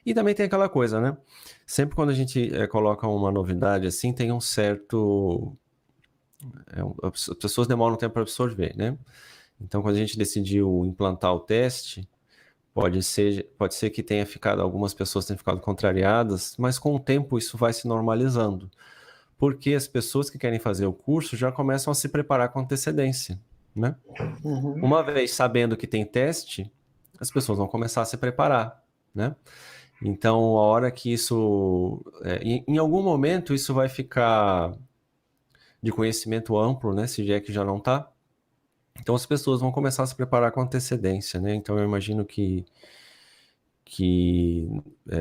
E também tem aquela coisa, né? Sempre quando a gente coloca uma novidade assim, tem um certo... as pessoas demoram um tempo para absorver, né? Então, quando a gente decidiu implantar o teste, pode ser que algumas pessoas tenham ficado contrariadas, mas com o tempo isso vai se normalizando, porque as pessoas que querem fazer o curso já começam a se preparar com antecedência, né? Uhum. Uma vez sabendo que tem teste, as pessoas vão começar a se preparar, né? Então, a hora que isso... em algum momento isso vai ficar de conhecimento amplo, né? Se é que já não está. Então as pessoas vão começar a se preparar com antecedência, né? Então eu imagino que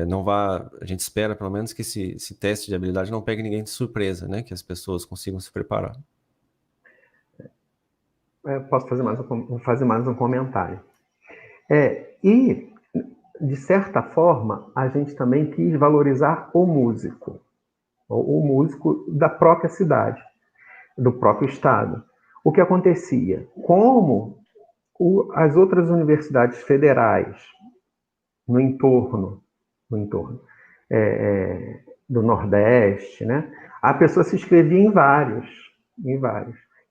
não vá... A gente espera, pelo menos, que esse teste de habilidade não pegue ninguém de surpresa, né? Que as pessoas consigam se preparar. posso fazer mais um comentário. E, de certa forma, a gente também quis valorizar o músico da própria cidade, do próprio estado. O que acontecia? Como as outras universidades federais no entorno do Nordeste, né? A pessoa se inscrevia em vários.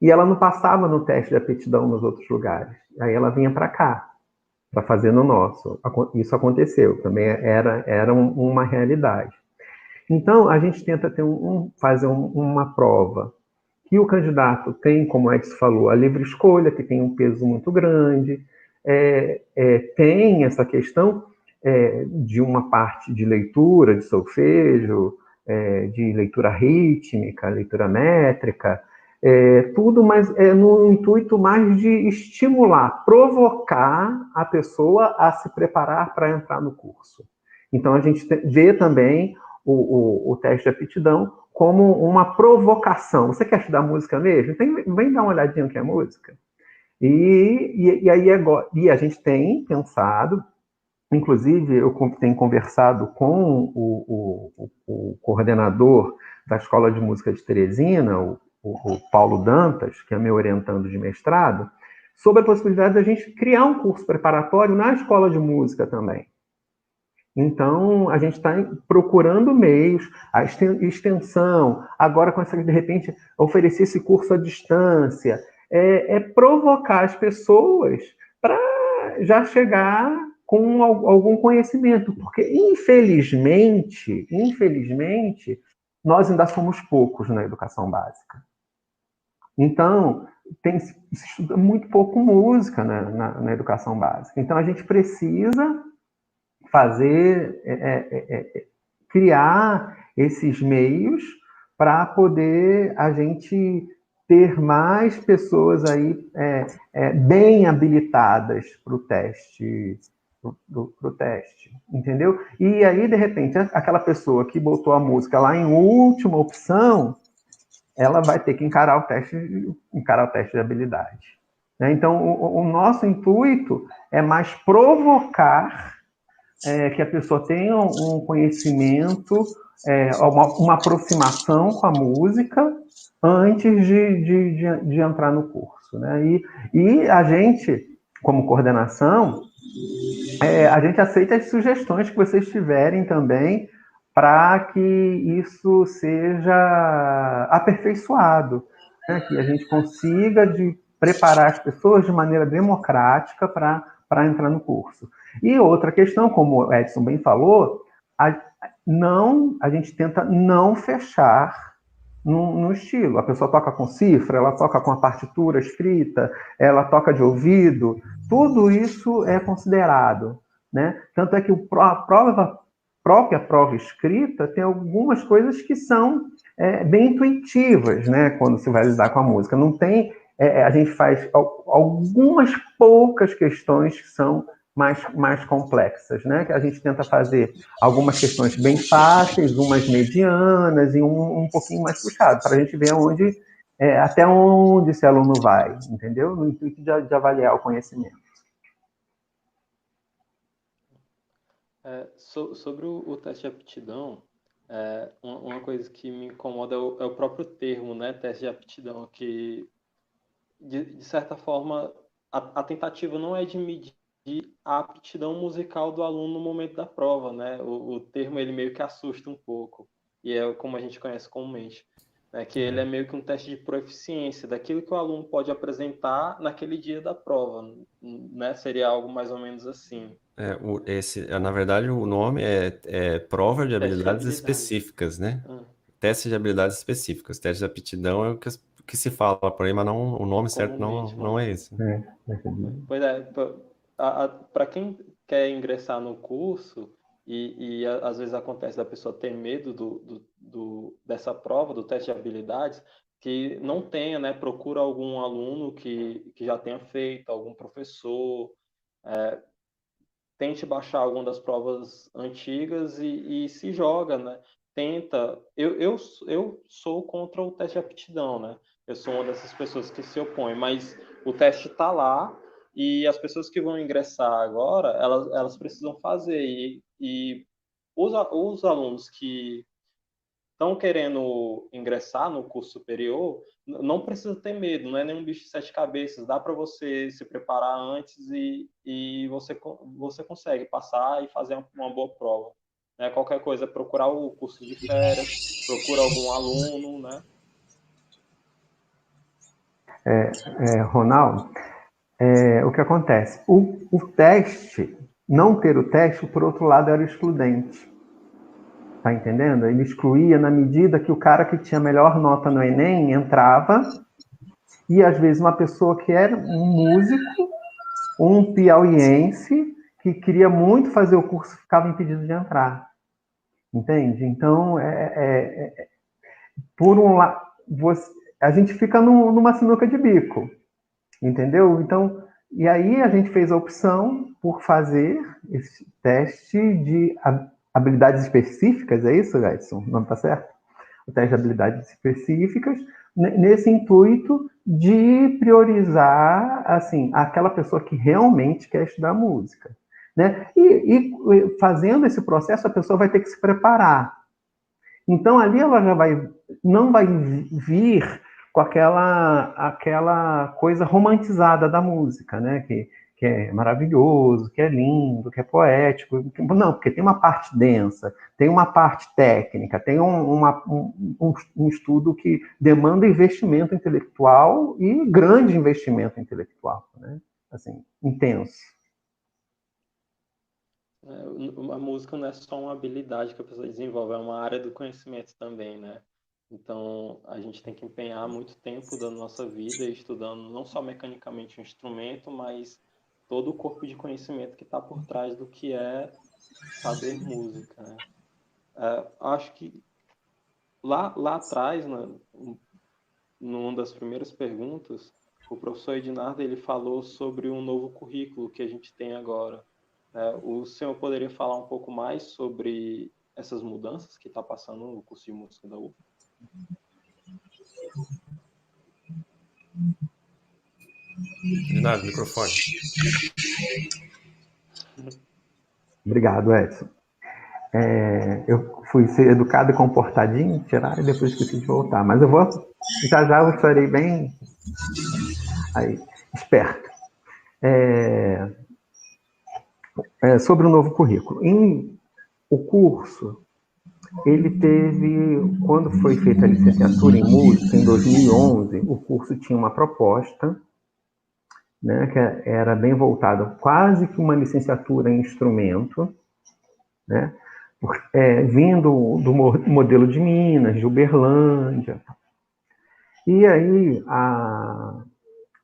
E ela não passava no teste de aptidão nos outros lugares. Aí ela vinha para cá, para fazer no nosso. Isso aconteceu, também era uma realidade. Então, a gente tenta fazer uma prova que o candidato tem, como o Edson falou, a livre escolha, que tem um peso muito grande, tem essa questão de uma parte de leitura, de solfejo, de leitura rítmica, leitura métrica, tudo, mas no intuito mais de estimular, provocar a pessoa a se preparar para entrar no curso. Então, a gente vê também o teste de aptidão como uma provocação. Você quer estudar música mesmo? Vem dar uma olhadinha no que é música. E a gente tem pensado, inclusive eu tenho conversado com o coordenador da Escola de Música de Teresina, o Paulo Dantas, que é meu orientando de mestrado, sobre a possibilidade da gente criar um curso preparatório na Escola de Música também. Então, a gente está procurando meios, a extensão, agora consegue, de repente, oferecer esse curso à distância, provocar as pessoas para já chegar com algum conhecimento, porque, infelizmente, nós ainda somos poucos na educação básica. Então, se estuda muito pouco música na educação básica. Então, a gente precisa fazer, criar esses meios para poder a gente ter mais pessoas aí bem habilitadas para o teste, entendeu? E aí, de repente, aquela pessoa que botou a música lá em última opção, ela vai ter que encarar o teste de habilidade. Então, o nosso intuito é mais provocar que a pessoa tenha um conhecimento, uma aproximação com a música antes de entrar no curso, né? E a gente, como coordenação, a gente aceita as sugestões que vocês tiverem também para que isso seja aperfeiçoado, né? Que a gente consiga preparar as pessoas de maneira democrática para entrar no curso. E outra questão, como o Edson bem falou, a gente tenta não fechar no estilo. A pessoa toca com cifra, ela toca com a partitura escrita, ela toca de ouvido, tudo isso é considerado, né? Tanto é que a própria prova escrita tem algumas coisas que são bem intuitivas, né? Quando se vai lidar com a música. Não tem... a gente faz algumas poucas questões que são mais complexas, né? Que a gente tenta fazer algumas questões bem fáceis, umas medianas e um pouquinho mais puxado, para a gente ver até onde esse aluno vai, entendeu? No intuito de avaliar o conhecimento. Sobre o teste de aptidão, uma coisa que me incomoda é o próprio termo, né? Teste de aptidão, que, de certa forma, a tentativa não é de medir a aptidão musical do aluno no momento da prova, né? O termo, ele meio que assusta um pouco, e é como a gente conhece comumente, né? Que ele é meio que um teste de proficiência, daquilo que o aluno pode apresentar naquele dia da prova, né? Seria algo mais ou menos assim. Na verdade, o nome é Prova de Habilidades Habilidade. Específicas, né? Teste de habilidades específicas. Teste de aptidão é o que se fala por aí, mas não, o nome certo não é esse. Pois é, para quem quer ingressar no curso, e às vezes acontece da pessoa ter medo dessa prova, do teste de habilidades, que não tenha, né? Procura algum aluno que já tenha feito, algum professor, tente baixar alguma das provas antigas e se joga, né? Tenta. Eu sou contra o teste de aptidão, né? eu sou uma dessas pessoas que se opõe, mas o teste está lá e as pessoas que vão ingressar agora, elas precisam fazer. E os alunos que estão querendo ingressar no curso superior, não precisa ter medo, não é nenhum bicho de sete cabeças, dá para você se preparar antes e você consegue passar e fazer uma boa prova. Né? Qualquer coisa, procurar o curso de férias, procura algum aluno, né? Ronaldo, o que acontece? O teste, não ter o teste, por outro lado, era excludente. Tá entendendo? Ele excluía na medida que o cara que tinha melhor nota no Enem entrava, e às vezes uma pessoa que era um músico, um piauiense, que queria muito fazer o curso, ficava impedido de entrar. Entende? Então, por um lado, a gente fica numa sinuca de bico. Entendeu? Então, e aí a gente fez a opção por fazer esse teste de habilidades específicas, é isso, Edson? Não está certo? O teste de habilidades específicas, nesse intuito de priorizar, assim, aquela pessoa que realmente quer estudar música. Né? E fazendo esse processo, a pessoa vai ter que se preparar. Então, ali ela já não vai vir com aquela coisa romantizada da música, né? Que é maravilhoso, que é lindo, que é poético. Não, porque tem uma parte densa, tem uma parte técnica, tem um estudo que demanda investimento intelectual e grande investimento intelectual, né? Assim, intenso. A música não é só uma habilidade que a pessoa desenvolve, é uma área do conhecimento também, né? Então, a gente tem que empenhar muito tempo da nossa vida estudando não só mecanicamente o instrumento, mas todo o corpo de conhecimento que está por trás do que é saber música, né? Acho que lá atrás, numa das primeiras perguntas, o professor Ednardo ele falou sobre um novo currículo que a gente tem agora. O senhor poderia falar um pouco mais sobre essas mudanças que está passando no curso de música da UF? Ednardo, microfone. Obrigado, Edson. Eu fui ser educado e comportadinho, tirar e depois esqueci de voltar. Mas já eu estarei bem aí, esperto. Sobre o novo currículo. O curso, ele teve, quando foi feita a licenciatura em música, em 2011, o curso tinha uma proposta, né, que era bem voltada, quase que uma licenciatura em instrumento, né, vindo do modelo de Minas, de Uberlândia. E aí,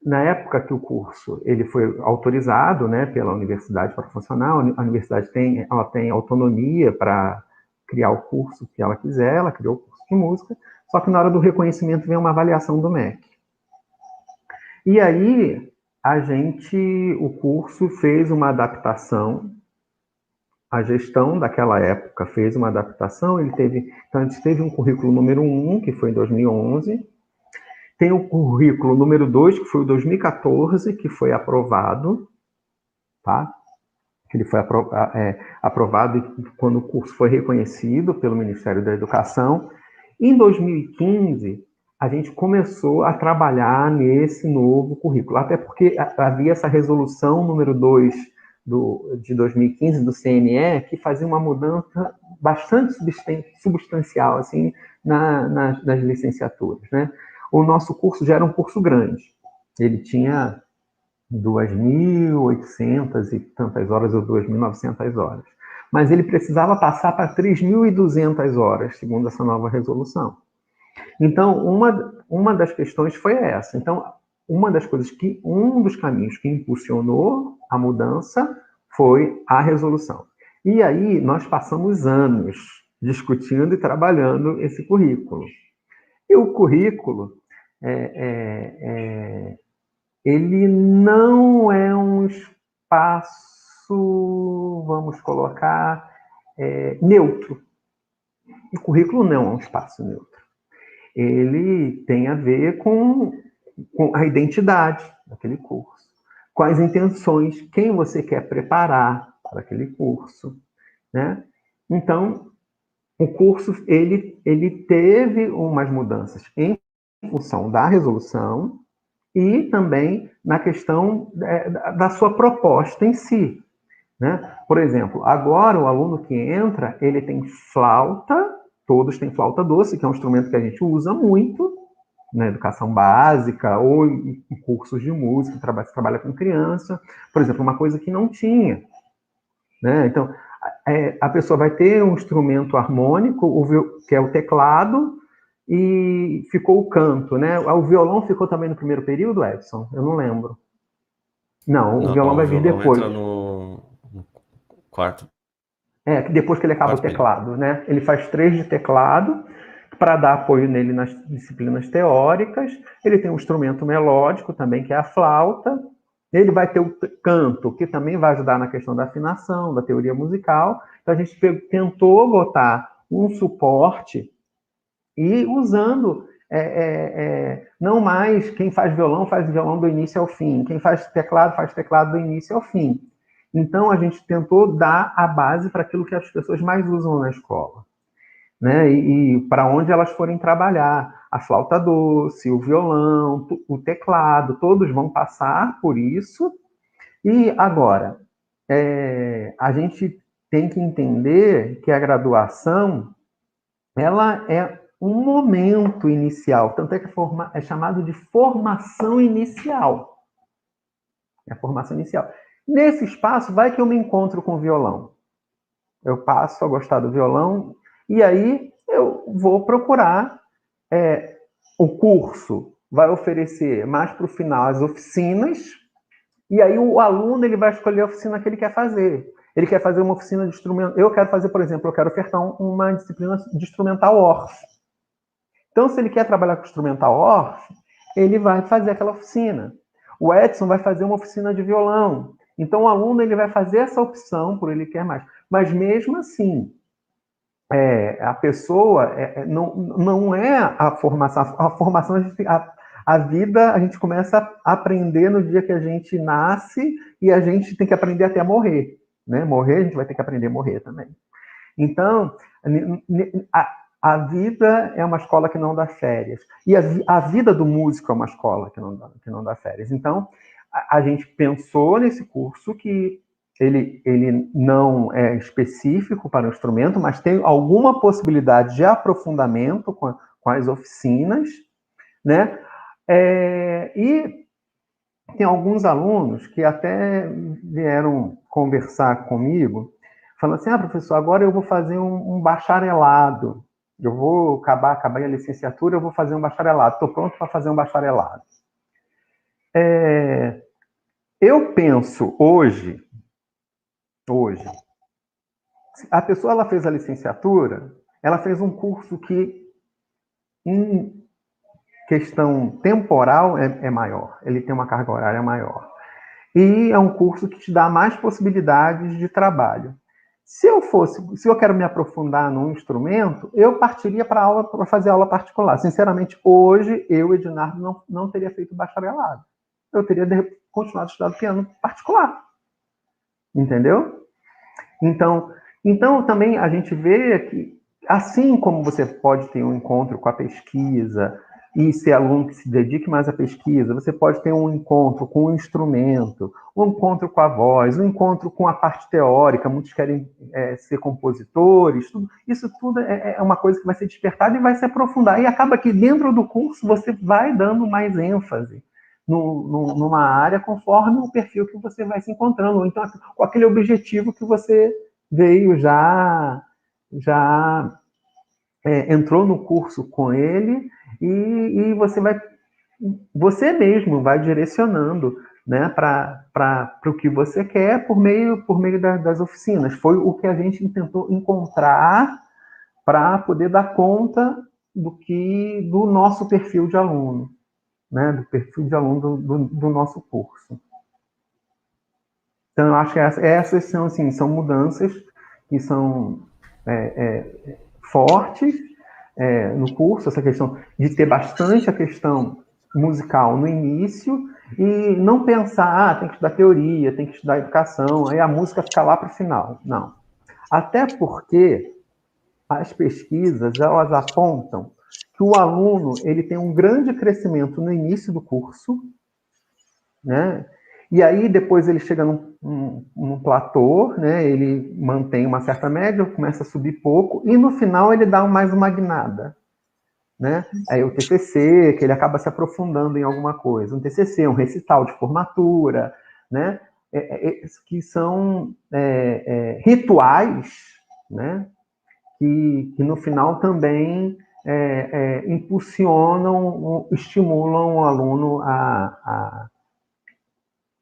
na época que o curso ele foi autorizado, né, pela universidade para funcionar, a universidade ela tem autonomia para criar o curso que ela quiser, ela criou o curso de música, só que na hora do reconhecimento vem uma avaliação do MEC. E aí, o curso fez uma adaptação, a gestão daquela época fez uma adaptação, então a gente teve um currículo número 1, que foi em 2011, tem o currículo número 2, que foi o 2014, que foi aprovado, tá? Que ele foi aprovado quando o curso foi reconhecido pelo Ministério da Educação. Em 2015, a gente começou a trabalhar nesse novo currículo, até porque havia essa resolução número 2 de 2015 do CNE, que fazia uma mudança bastante substancial assim, nas licenciaturas, né? O nosso curso já era um curso grande. Ele tinha 2.800 e tantas horas, ou 2.900 horas. Mas ele precisava passar para 3.200 horas, segundo essa nova resolução. Então, uma das questões foi essa. Então, um dos caminhos que impulsionou a mudança foi a resolução. E aí, nós passamos anos discutindo e trabalhando esse currículo. E o currículo, ele não é um espaço, vamos colocar, neutro. O currículo não é um espaço neutro. ele tem a ver com a identidade daquele curso. Quais intenções, quem você quer preparar para aquele curso, né? Então, o curso, ele teve umas mudanças em função da resolução e também na questão da sua proposta em si, né? Por exemplo, agora o aluno que entra, ele tem flauta, todos têm flauta doce, que é um instrumento que a gente usa muito na educação básica ou em cursos de música, se trabalha com criança. Por exemplo, uma coisa que não tinha, né? Então, a pessoa vai ter um instrumento harmônico, que é o teclado, e ficou o canto, né? O violão ficou também no primeiro período, Edson? Eu não lembro. Não, o violão vai vir depois. Entra no quarto. Depois que ele acaba o teclado, né? Ele faz 3 de teclado para dar apoio nele nas disciplinas teóricas. Ele tem um instrumento melódico também, que é a flauta. Ele vai ter o canto, que também vai ajudar na questão da afinação, da teoria musical. Então, a gente tentou botar um suporte e usando não mais quem faz violão do início ao fim. Quem faz teclado do início ao fim. Então, a gente tentou dar a base para aquilo que as pessoas mais usam na escola, né? E para onde elas forem trabalhar. A flauta doce, o violão, o teclado, todos vão passar por isso. E agora, a gente tem que entender que a graduação, ela é um momento inicial, tanto é que é chamado de formação inicial. É a formação inicial. Nesse espaço, vai que eu me encontro com o violão. Eu passo a gostar do violão e aí eu vou procurar. O curso vai oferecer mais para o final as oficinas e aí o aluno ele vai escolher a oficina que ele quer fazer. Ele quer fazer uma oficina de instrumento. Eu quero fazer, por exemplo, eu quero ofertar uma disciplina de instrumental orff. Então, se ele quer trabalhar com instrumental orff, ele vai fazer aquela oficina. O Edson vai fazer uma oficina de violão. Então, o aluno ele vai fazer essa opção por ele quer mais. Mas, mesmo assim, a pessoa não é a formação. A formação, a vida, a gente começa a aprender no dia que a gente nasce e a gente tem que aprender até morrer. Né? Morrer, a gente vai ter que aprender a morrer também. Então, a vida é uma escola que não dá férias. E a vida do músico é uma escola que não dá férias. Então, a gente pensou nesse curso que ele não é específico para o instrumento, mas tem alguma possibilidade de aprofundamento com as oficinas, né? E tem alguns alunos que até vieram conversar comigo, falando assim, professor, agora eu vou fazer um bacharelado. Eu vou acabar a licenciatura, eu vou fazer um bacharelado. Estou pronto para fazer um bacharelado. Eu penso hoje, a pessoa ela fez a licenciatura, ela fez um curso que, em questão temporal, é maior. Ele tem uma carga horária maior. E é um curso que te dá mais possibilidades de trabalho. Se eu quero me aprofundar num instrumento, eu partiria para fazer aula particular. Sinceramente, hoje, eu, Ednardo, não teria feito bacharelado. Eu teria continuado estudando piano particular. Entendeu? Então, também a gente vê que, assim como você pode ter um encontro com a pesquisa e ser aluno que se dedique mais à pesquisa, você pode ter um encontro com o instrumento, um encontro com a voz, um encontro com a parte teórica, muitos querem ser compositores, isso tudo é uma coisa que vai ser despertada e vai se aprofundar. E acaba que dentro do curso você vai dando mais ênfase numa área conforme o perfil que você vai se encontrando, ou então com aquele objetivo que você veio já entrou no curso com ele e você mesmo vai direcionando, né, para o que você quer por meio das oficinas. Foi o que a gente tentou encontrar para poder dar conta do nosso perfil de aluno, né, do perfil de aluno do nosso curso. Então, eu acho que essas são, assim, são mudanças que são fortes, no curso, essa questão de ter bastante a questão musical no início e não pensar, tem que estudar teoria, tem que estudar educação, aí a música fica lá para o final. Não. Até porque as pesquisas, elas apontam que o aluno ele tem um grande crescimento no início do curso, né? E aí depois ele chega num platô, né? Ele mantém uma certa média, começa a subir pouco, e no final ele dá mais uma guinada, né? Aí o TCC, que ele acaba se aprofundando em alguma coisa. Um TCC, um recital de formatura, né? Que são rituais, né? Que no final também impulsionam, estimulam o aluno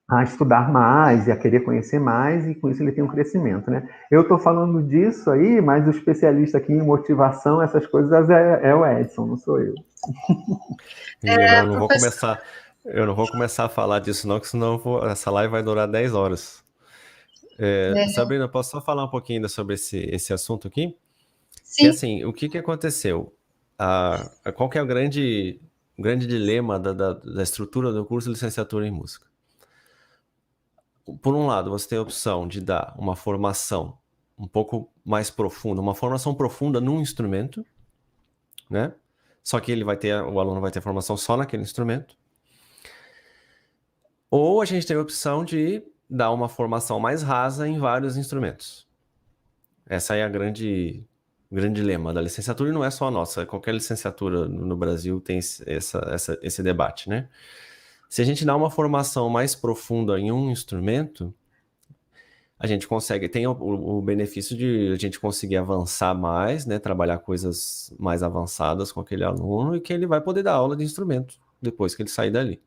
a estudar mais e a querer conhecer mais, e com isso ele tem um crescimento, né? Eu estou falando disso aí, mas o especialista aqui em motivação, essas coisas, é o Edson, não sou eu. Eu não vou começar a falar disso não, que senão essa live vai durar 10 horas. Sabrina, posso só falar um pouquinho ainda sobre esse assunto aqui? Sim. Que assim, o que aconteceu? Qual que é o grande dilema da estrutura do curso de licenciatura em música? Por um lado, você tem a opção de dar uma formação um pouco mais profunda, uma formação profunda num instrumento, né? Só que o aluno vai ter formação só naquele instrumento. Ou a gente tem a opção de dar uma formação mais rasa em vários instrumentos. Essa é a grande dilema da licenciatura, e não é só a nossa. Qualquer licenciatura no Brasil tem esse debate, né? Se a gente dá uma formação mais profunda em um instrumento, a gente tem o benefício de a gente conseguir avançar mais, né? Trabalhar coisas mais avançadas com aquele aluno, e que ele vai poder dar aula de instrumento depois que ele sair dali.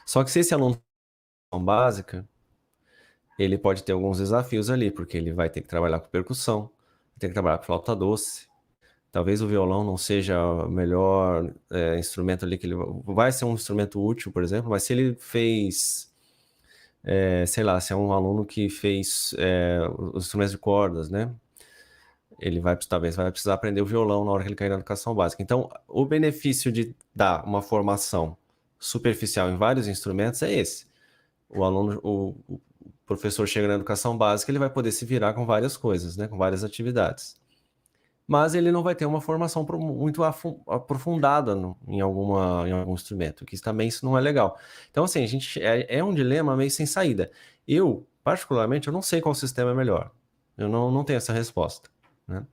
Só que se esse aluno tem formação básica, ele pode ter alguns desafios ali, porque ele vai ter que trabalhar com percussão, vai ter que trabalhar com flauta doce. Talvez o violão não seja o melhor instrumento ali que ele vai ser um instrumento útil, por exemplo, mas se ele fez, sei lá, se é um aluno que fez os instrumentos de cordas, né? Ele talvez vai precisar aprender o violão na hora que ele cair na educação básica. Então, o benefício de dar uma formação superficial em vários instrumentos é esse. O professor chega na educação básica, ele vai poder se virar com várias coisas, né? Com várias atividades. Mas ele não vai ter uma formação muito aprofundada em algum instrumento, que também isso não é legal. Então, assim, a gente é um dilema meio sem saída. Eu, particularmente, eu não sei qual sistema é melhor. Eu não tenho essa resposta, né?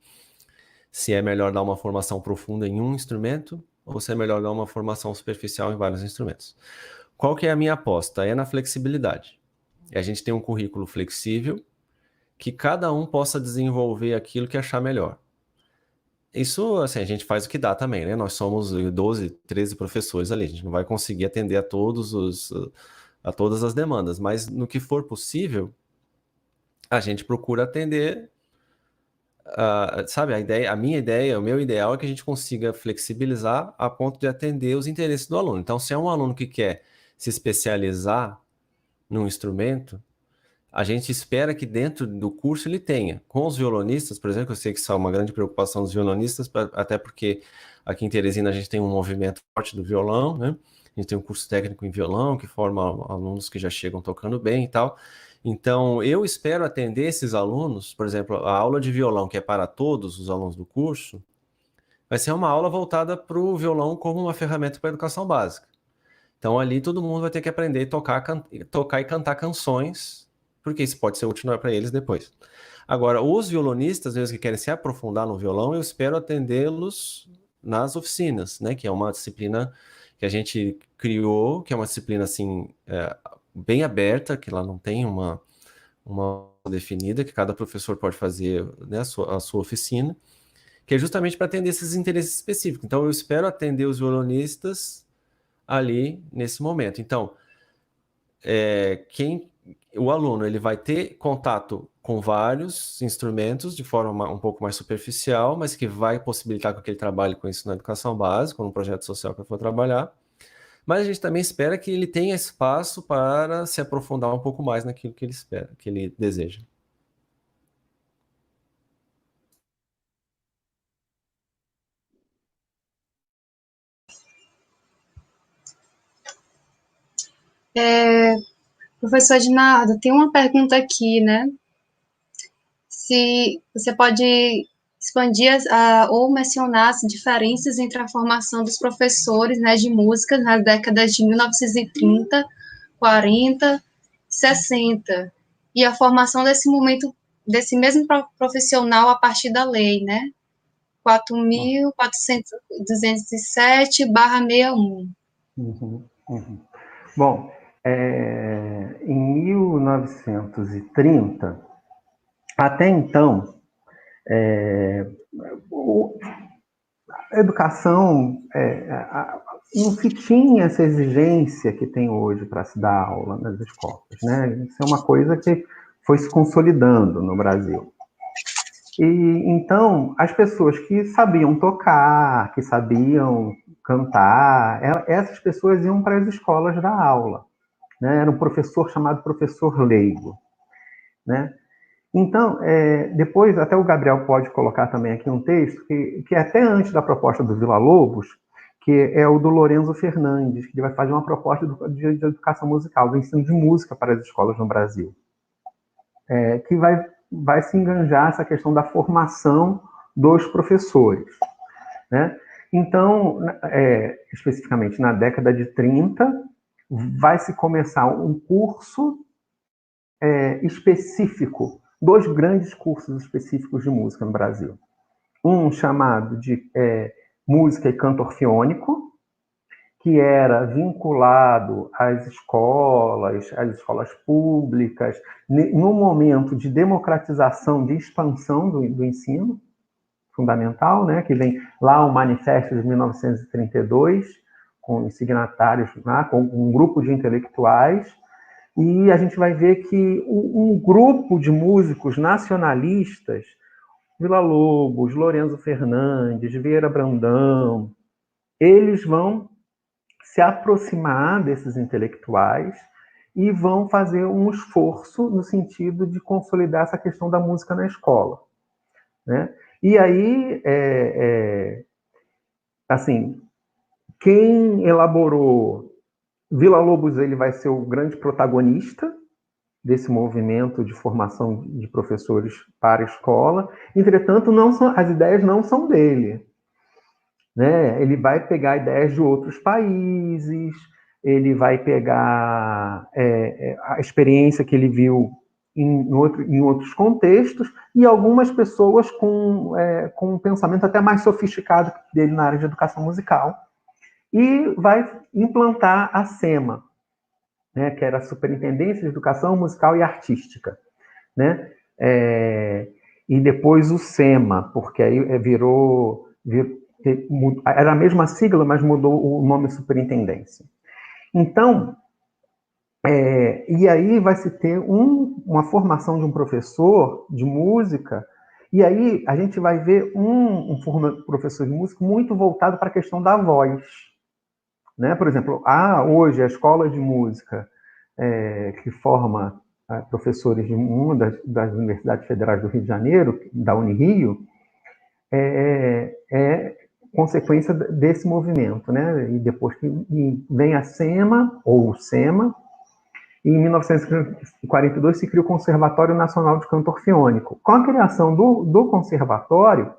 Se é melhor dar uma formação profunda em um instrumento, ou se é melhor dar uma formação superficial em vários instrumentos. Qual que é a minha aposta? É na flexibilidade. A gente tem um currículo flexível, que cada um possa desenvolver aquilo que achar melhor. Isso, assim, a gente faz o que dá também, né? Nós somos 12, 13 professores ali, a gente não vai conseguir atender a todas as demandas, mas no que for possível, a gente procura atender, sabe, a minha ideia, o meu ideal é que a gente consiga flexibilizar a ponto de atender os interesses do aluno. Então, se é um aluno que quer se especializar num instrumento, a gente espera que dentro do curso ele tenha. Com os violonistas, por exemplo, eu sei que isso é uma grande preocupação dos violonistas, até porque aqui em Teresina a gente tem um movimento forte do violão, né? A gente tem um curso técnico em violão que forma alunos que já chegam tocando bem e tal. Então, eu espero atender esses alunos, por exemplo, a aula de violão, que é para todos os alunos do curso, vai ser uma aula voltada para o violão como uma ferramenta para a educação básica. Então, ali todo mundo vai ter que aprender a tocar e cantar canções, porque isso pode ser útil para eles depois. Agora, os violonistas, mesmo que querem se aprofundar no violão, eu espero atendê-los nas oficinas, né? Que é uma disciplina que a gente criou, que é uma disciplina, assim, bem aberta, que lá não tem uma definida, que cada professor pode fazer, né, a sua oficina, que é justamente para atender esses interesses específicos. Então, eu espero atender os violonistas ali nesse momento. Então, o aluno ele vai ter contato com vários instrumentos de forma um pouco mais superficial, mas que vai possibilitar que ele trabalhe com isso na educação básica, no projeto social que eu for trabalhar. Mas a gente também espera que ele tenha espaço para se aprofundar um pouco mais naquilo que ele espera, que ele deseja. Professor Ednardo, tem uma pergunta aqui, né? Se você pode expandir ou mencionar as diferenças entre a formação dos professores, né, de música nas décadas de 1930, 40, 60, e a formação desse momento, desse mesmo profissional a partir da lei, né? 4.207/61. Bom, em 1930, até então, a educação não se tinha essa exigência que tem hoje para se dar aula nas escolas, né? Isso é uma coisa que foi se consolidando no Brasil. E então, as pessoas que sabiam tocar, que sabiam cantar, essas pessoas iam para as escolas dar aula, né? Era um professor chamado professor leigo, né? Então, depois, até o Gabriel pode colocar também aqui um texto, que é até antes da proposta do Villa-Lobos, que é o do Lorenzo Fernandes, que ele vai fazer uma proposta de educação musical, do ensino de música para as escolas no Brasil, que vai se enganjar essa questão da formação dos professores, né? Então, especificamente na década de 30, vai se começar um curso específico, 2 grandes cursos específicos de música no Brasil. Um chamado de Música e Canto Orfeônico, que era vinculado às escolas públicas, no momento de democratização, de expansão do ensino fundamental, né, que vem lá o Manifesto de 1932, com os signatários, né, com um grupo de intelectuais, e a gente vai ver que um grupo de músicos nacionalistas, Villa-Lobos, Lorenzo Fernandes, Vieira Brandão, eles vão se aproximar desses intelectuais e vão fazer um esforço no sentido de consolidar essa questão da música na escola, né? E aí, assim, quem elaborou Villa-Lobos, ele vai ser o grande protagonista desse movimento de formação de professores para a escola. Entretanto, as ideias não são dele, né? Ele vai pegar ideias de outros países, ele vai pegar a experiência que ele viu em outros contextos, e algumas pessoas com um pensamento até mais sofisticado dele na área de educação musical, e vai implantar a SEMA, né, que era a Superintendência de Educação Musical e Artística, né? E depois o SEMA, porque aí era a mesma sigla, mas mudou o nome Superintendência. Então, e aí vai se ter uma formação de um professor de música, e aí a gente vai ver um professor de música muito voltado para a questão da voz, né? Por exemplo, hoje a escola de música que forma professores de uma das universidades federais do Rio de Janeiro, da Unirio, é consequência desse movimento, né? E depois que vem a SEMA, ou o SEMA, e em 1942 se cria o Conservatório Nacional de Canto Orfeônico. Com a criação do conservatório,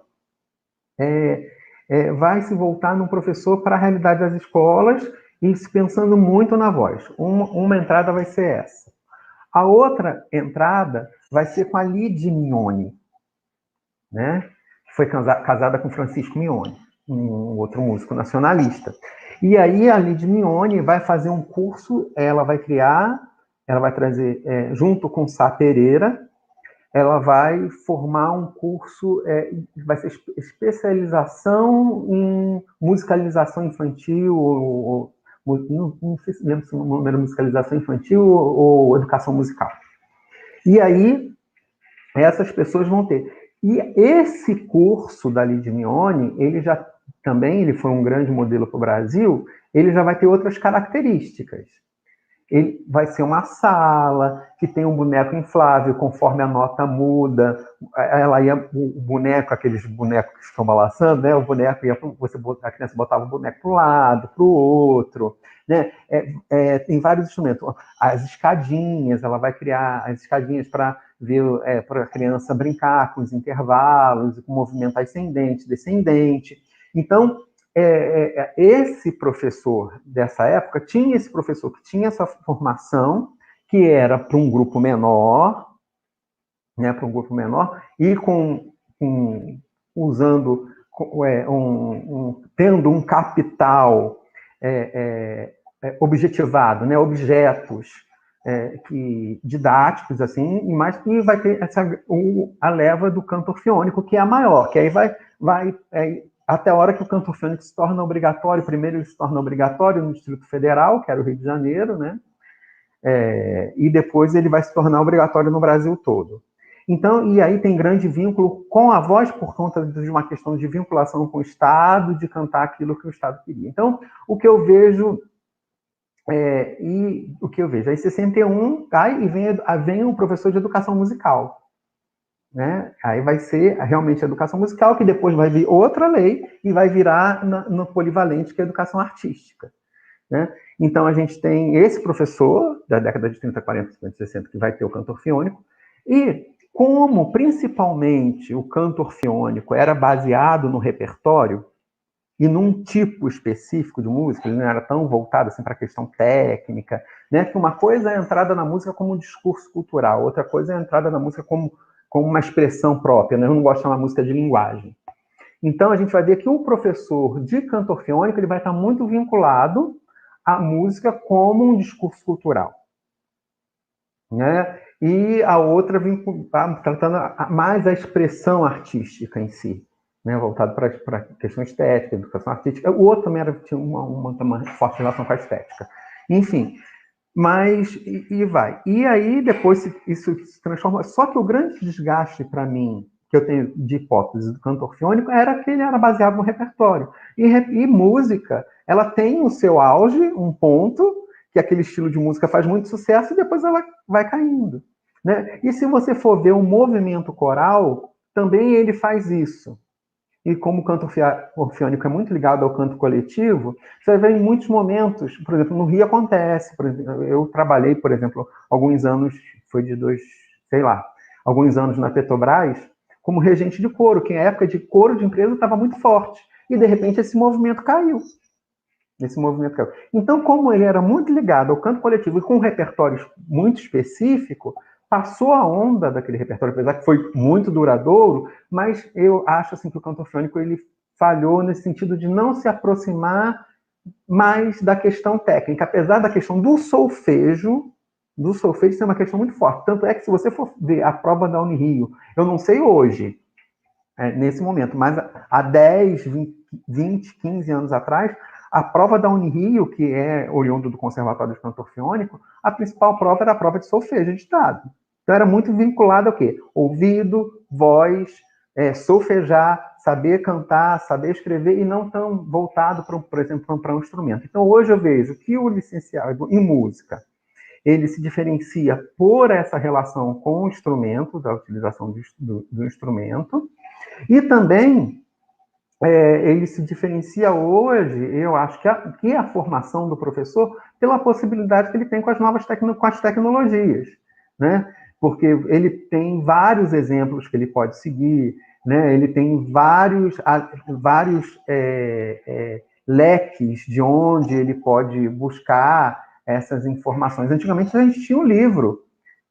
vai se voltar num professor para a realidade das escolas e pensando muito na voz. Uma entrada vai ser essa. A outra entrada vai ser com a Lide Mignone, né? Que foi casada com Francisco Mignone, um outro músico nacionalista. E aí a Lide Mignone vai fazer um curso, ela vai trazer, junto com Sá Pereira, ela vai formar um curso, vai ser especialização em musicalização infantil, não sei se lembro se o nome era musicalização infantil ou educação musical. E aí, essas pessoas vão ter. E esse curso da Lide Mignone, ele foi um grande modelo para o Brasil, ele já vai ter outras características. ele vai ser uma sala que tem um boneco inflável, conforme a nota muda, o boneco, aqueles bonecos que ficam balançando, né? O boneco ia, a criança botava o boneco para um lado, para o outro, né? Tem vários instrumentos. As escadinhas, ela vai criar as escadinhas para ver, para a criança brincar com os intervalos, com o movimento ascendente, descendente. Então, esse professor dessa época tinha esse professor que tinha essa formação, que era para um grupo menor, né, para um grupo menor, e usando, tendo um capital objetivado, né, objetos didáticos, assim, e vai ter a leva do canto orfeônico, que é a maior, que aí vai até a hora que o canto orfeônico se torna obrigatório. Primeiro ele se torna obrigatório no Distrito Federal, que era o Rio de Janeiro, né? E depois ele vai se tornar obrigatório no Brasil todo. Então, e aí tem grande vínculo com a voz por conta de uma questão de vinculação com o Estado, de cantar aquilo que o Estado queria. Então, o que eu vejo aí em 61, aí vem o professor de educação musical. Né? Aí vai ser realmente a educação musical, que depois vai vir outra lei e vai virar no polivalente, que é a educação artística. Né? Então, a gente tem esse professor da década de 30, 40, 50, 60, que vai ter o canto orfeônico, e como, principalmente, o canto orfeônico era baseado no repertório e num tipo específico de música, ele não era tão voltado assim, para a questão técnica, né? Que uma coisa é a entrada na música como um discurso cultural, outra coisa é a entrada na música como uma expressão própria, né? Eu não gosto de chamar música de linguagem. Então, a gente vai ver que o professor de canto orfeônico ele vai estar muito vinculado à música como um discurso cultural. Né? E a outra tratando mais a expressão artística em si, né? Voltado para questão estética, educação artística. O outro também tinha uma forte relação com a estética. Enfim, mas vai. E aí, depois, isso se transforma. Só que o grande desgaste para mim, que eu tenho de hipótese do canto orfeônico, era que ele era baseado no repertório. E música, ela tem o seu auge, um ponto, que aquele estilo de música faz muito sucesso, e depois ela vai caindo. Né? E se você for ver o movimento coral, também ele faz isso. E como o canto orfeônico é muito ligado ao canto coletivo, você vai ver em muitos momentos, por exemplo, no Rio acontece, por exemplo, eu trabalhei, por exemplo, alguns anos na Petrobras, como regente de coro, que na época de coro de empresa estava muito forte, e de repente esse movimento caiu. Então, como ele era muito ligado ao canto coletivo e com um repertório muito específico, passou a onda daquele repertório, apesar que foi muito duradouro, mas eu acho assim, que o canto orfeônico ele falhou nesse sentido de não se aproximar mais da questão técnica, apesar da questão do solfejo ser uma questão muito forte. Tanto é que se você for ver a prova da Unirio, eu não sei hoje, nesse momento, mas há 10, 20, 15 anos atrás, a prova da Unirio, que é oriundo do Conservatório de Canto Orfeônico, a principal prova era a prova de solfejo de estado. Então, era muito vinculado ao quê? Ouvido, voz, solfejar, saber cantar, saber escrever, e não tão voltado, por exemplo, para um instrumento. Então, hoje eu vejo que o licenciado em música, ele se diferencia por essa relação com o instrumento, da utilização do instrumento, e também ele se diferencia hoje, eu acho que a formação do professor, pela possibilidade que ele tem com as tecnologias, né? Porque ele tem vários exemplos que ele pode seguir, né? Ele tem vários leques de onde ele pode buscar essas informações. Antigamente a gente tinha um livro,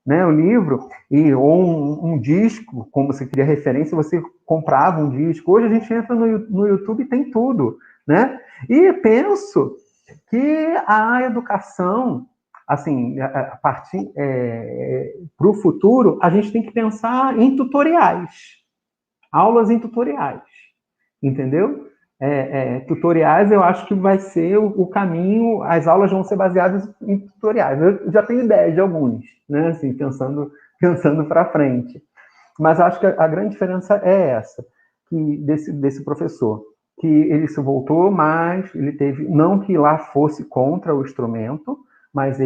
né, o livro, ou um disco, como você queria referência, você comprava um disco. Hoje a gente entra no YouTube e tem tudo, né? E penso que a educação, assim, a partir para o futuro, a gente tem que pensar em tutoriais, aulas em tutoriais, entendeu? Tutoriais, eu acho que vai ser o caminho, as aulas vão ser baseadas em tutoriais. Eu já tenho ideia de alguns, né? Assim, pensando para frente. Mas acho que a grande diferença é essa, que desse professor, que ele se voltou, mas ele teve, não que lá fosse contra o instrumento, mas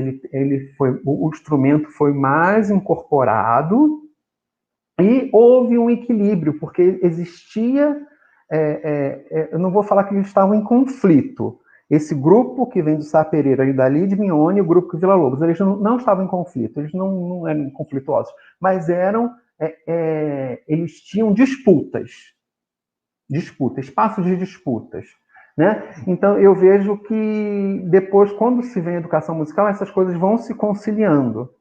o instrumento foi mais incorporado e houve um equilíbrio, porque existia, eu não vou falar que eles estavam em conflito. Esse grupo que vem do Sá Pereira e da Lide Mione, o grupo que Vila Lobos, eles não estavam em conflito, eles não eram conflituosos, mas eles tinham disputas, espaços de disputas, né? Então, eu vejo que depois, quando se vem a educação musical, essas coisas vão se conciliando.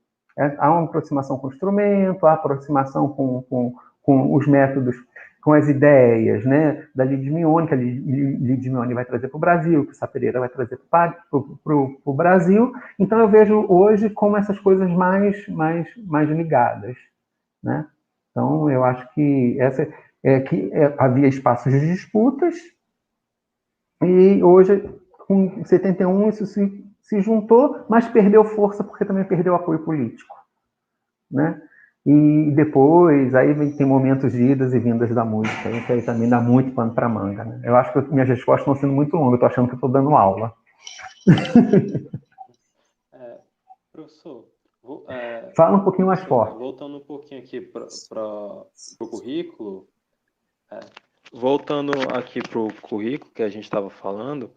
Há uma aproximação com o instrumento, há aproximação com os métodos, com as ideias, né? Da Lide Mione, que a Lide Mione vai trazer para o Brasil, que o Sá Pereira vai trazer para o Brasil. Então, eu vejo hoje como essas coisas mais ligadas, né? Então, eu acho que havia espaços de disputas, e hoje, com 71, isso se juntou, mas perdeu força porque também perdeu apoio político, né? E depois, aí tem momentos de idas e vindas da música, que aí também dá muito pano para manga, né? Eu acho que minhas respostas estão sendo muito longas, eu estou achando que eu estou dando aula. Professor, fala um pouquinho mais forte. Voltando um pouquinho aqui para o currículo, voltando aqui para o currículo que a gente estava falando,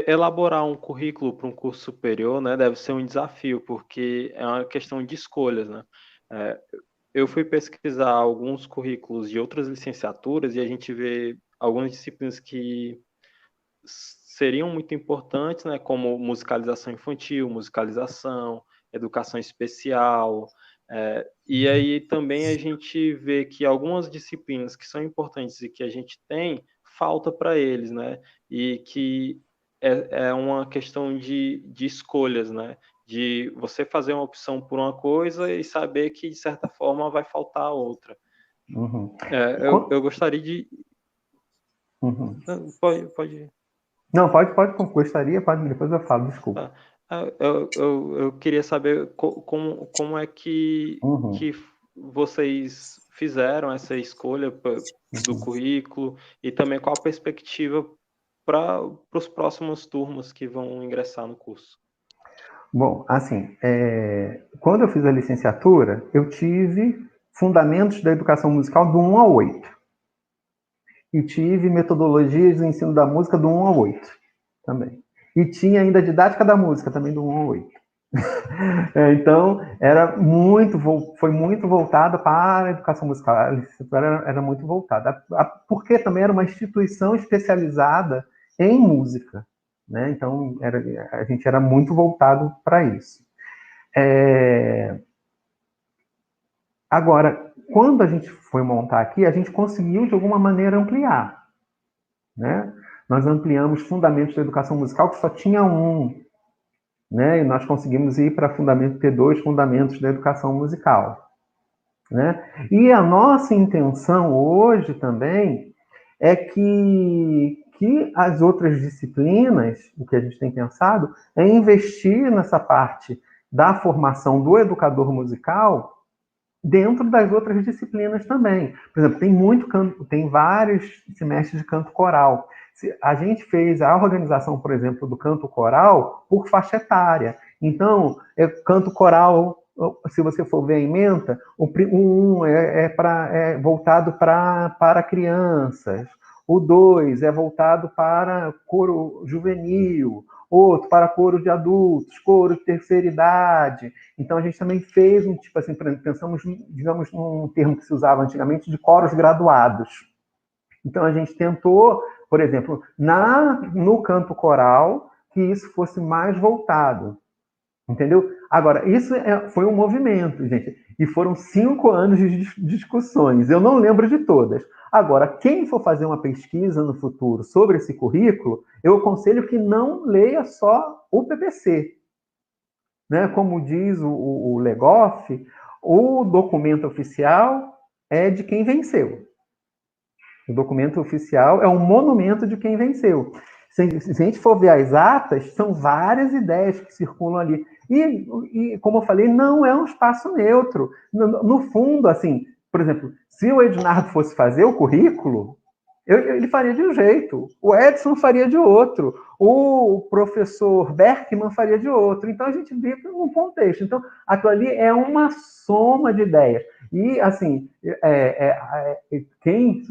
elaborar um currículo para um curso superior, né, deve ser um desafio, porque é uma questão de escolhas, né? Eu fui pesquisar alguns currículos de outras licenciaturas e a gente vê algumas disciplinas que seriam muito importantes, né, como musicalização infantil, musicalização, educação especial, e aí também a gente vê que algumas disciplinas que são importantes e que a gente tem, falta para eles, né, e que é uma questão de escolhas, né, de você fazer uma opção por uma coisa e saber que, de certa forma, vai faltar outra. Uhum. Eu gostaria de... Uhum. Pode... Não, pode, gostaria, pode, depois eu falo, desculpa. Eu queria saber como é que vocês fizeram essa escolha do currículo e também qual a perspectiva para os próximos turmas que vão ingressar no curso. Bom, assim, quando eu fiz a licenciatura, eu tive fundamentos da educação musical do 1 ao 8. E tive metodologias do ensino da música do 1 ao 8 também. E tinha ainda a didática da música também do 1 ao 8. Então, foi muito voltada para a educação musical. A licenciatura era muito voltada, porque também era uma instituição especializada em música, né? Então, a gente era muito voltado para isso. Agora, quando a gente foi montar aqui, a gente conseguiu, de alguma maneira, ampliar, né? Nós ampliamos fundamentos da educação musical, que só tinha um, né? E nós conseguimos ir para ter 2 fundamentos da educação musical, né? E a nossa intenção hoje também é que as outras disciplinas, o que a gente tem pensado, é investir nessa parte da formação do educador musical dentro das outras disciplinas também. Por exemplo, tem vários semestres de canto coral. A gente fez a organização, por exemplo, do canto coral por faixa etária. Então, canto coral, se você for ver a ementa, o 1 é voltado para crianças, o 2 é voltado para coro juvenil, outro para coro de adultos, coro de terceira idade. Então, a gente também fez pensamos, digamos, num termo que se usava antigamente de coros graduados. Então, a gente tentou, por exemplo, no canto coral, que isso fosse mais voltado. Entendeu? Agora, isso foi um movimento, gente. E foram 5 anos de discussões. Eu não lembro de todas. Agora, quem for fazer uma pesquisa no futuro sobre esse currículo, eu aconselho que não leia só o PPC. Né? Como diz o Legoff, o documento oficial é de quem venceu. O documento oficial é um monumento de quem venceu. Se a gente for ver as atas, são várias ideias que circulam ali. E como eu falei, não é um espaço neutro. No fundo, assim, por exemplo, se o Ednardo fosse fazer o currículo, Ele faria de um jeito, o Edson faria de outro, o professor Berkman faria de outro. Então, a gente vive num contexto. Então, aquilo ali é uma soma de ideias. E, assim,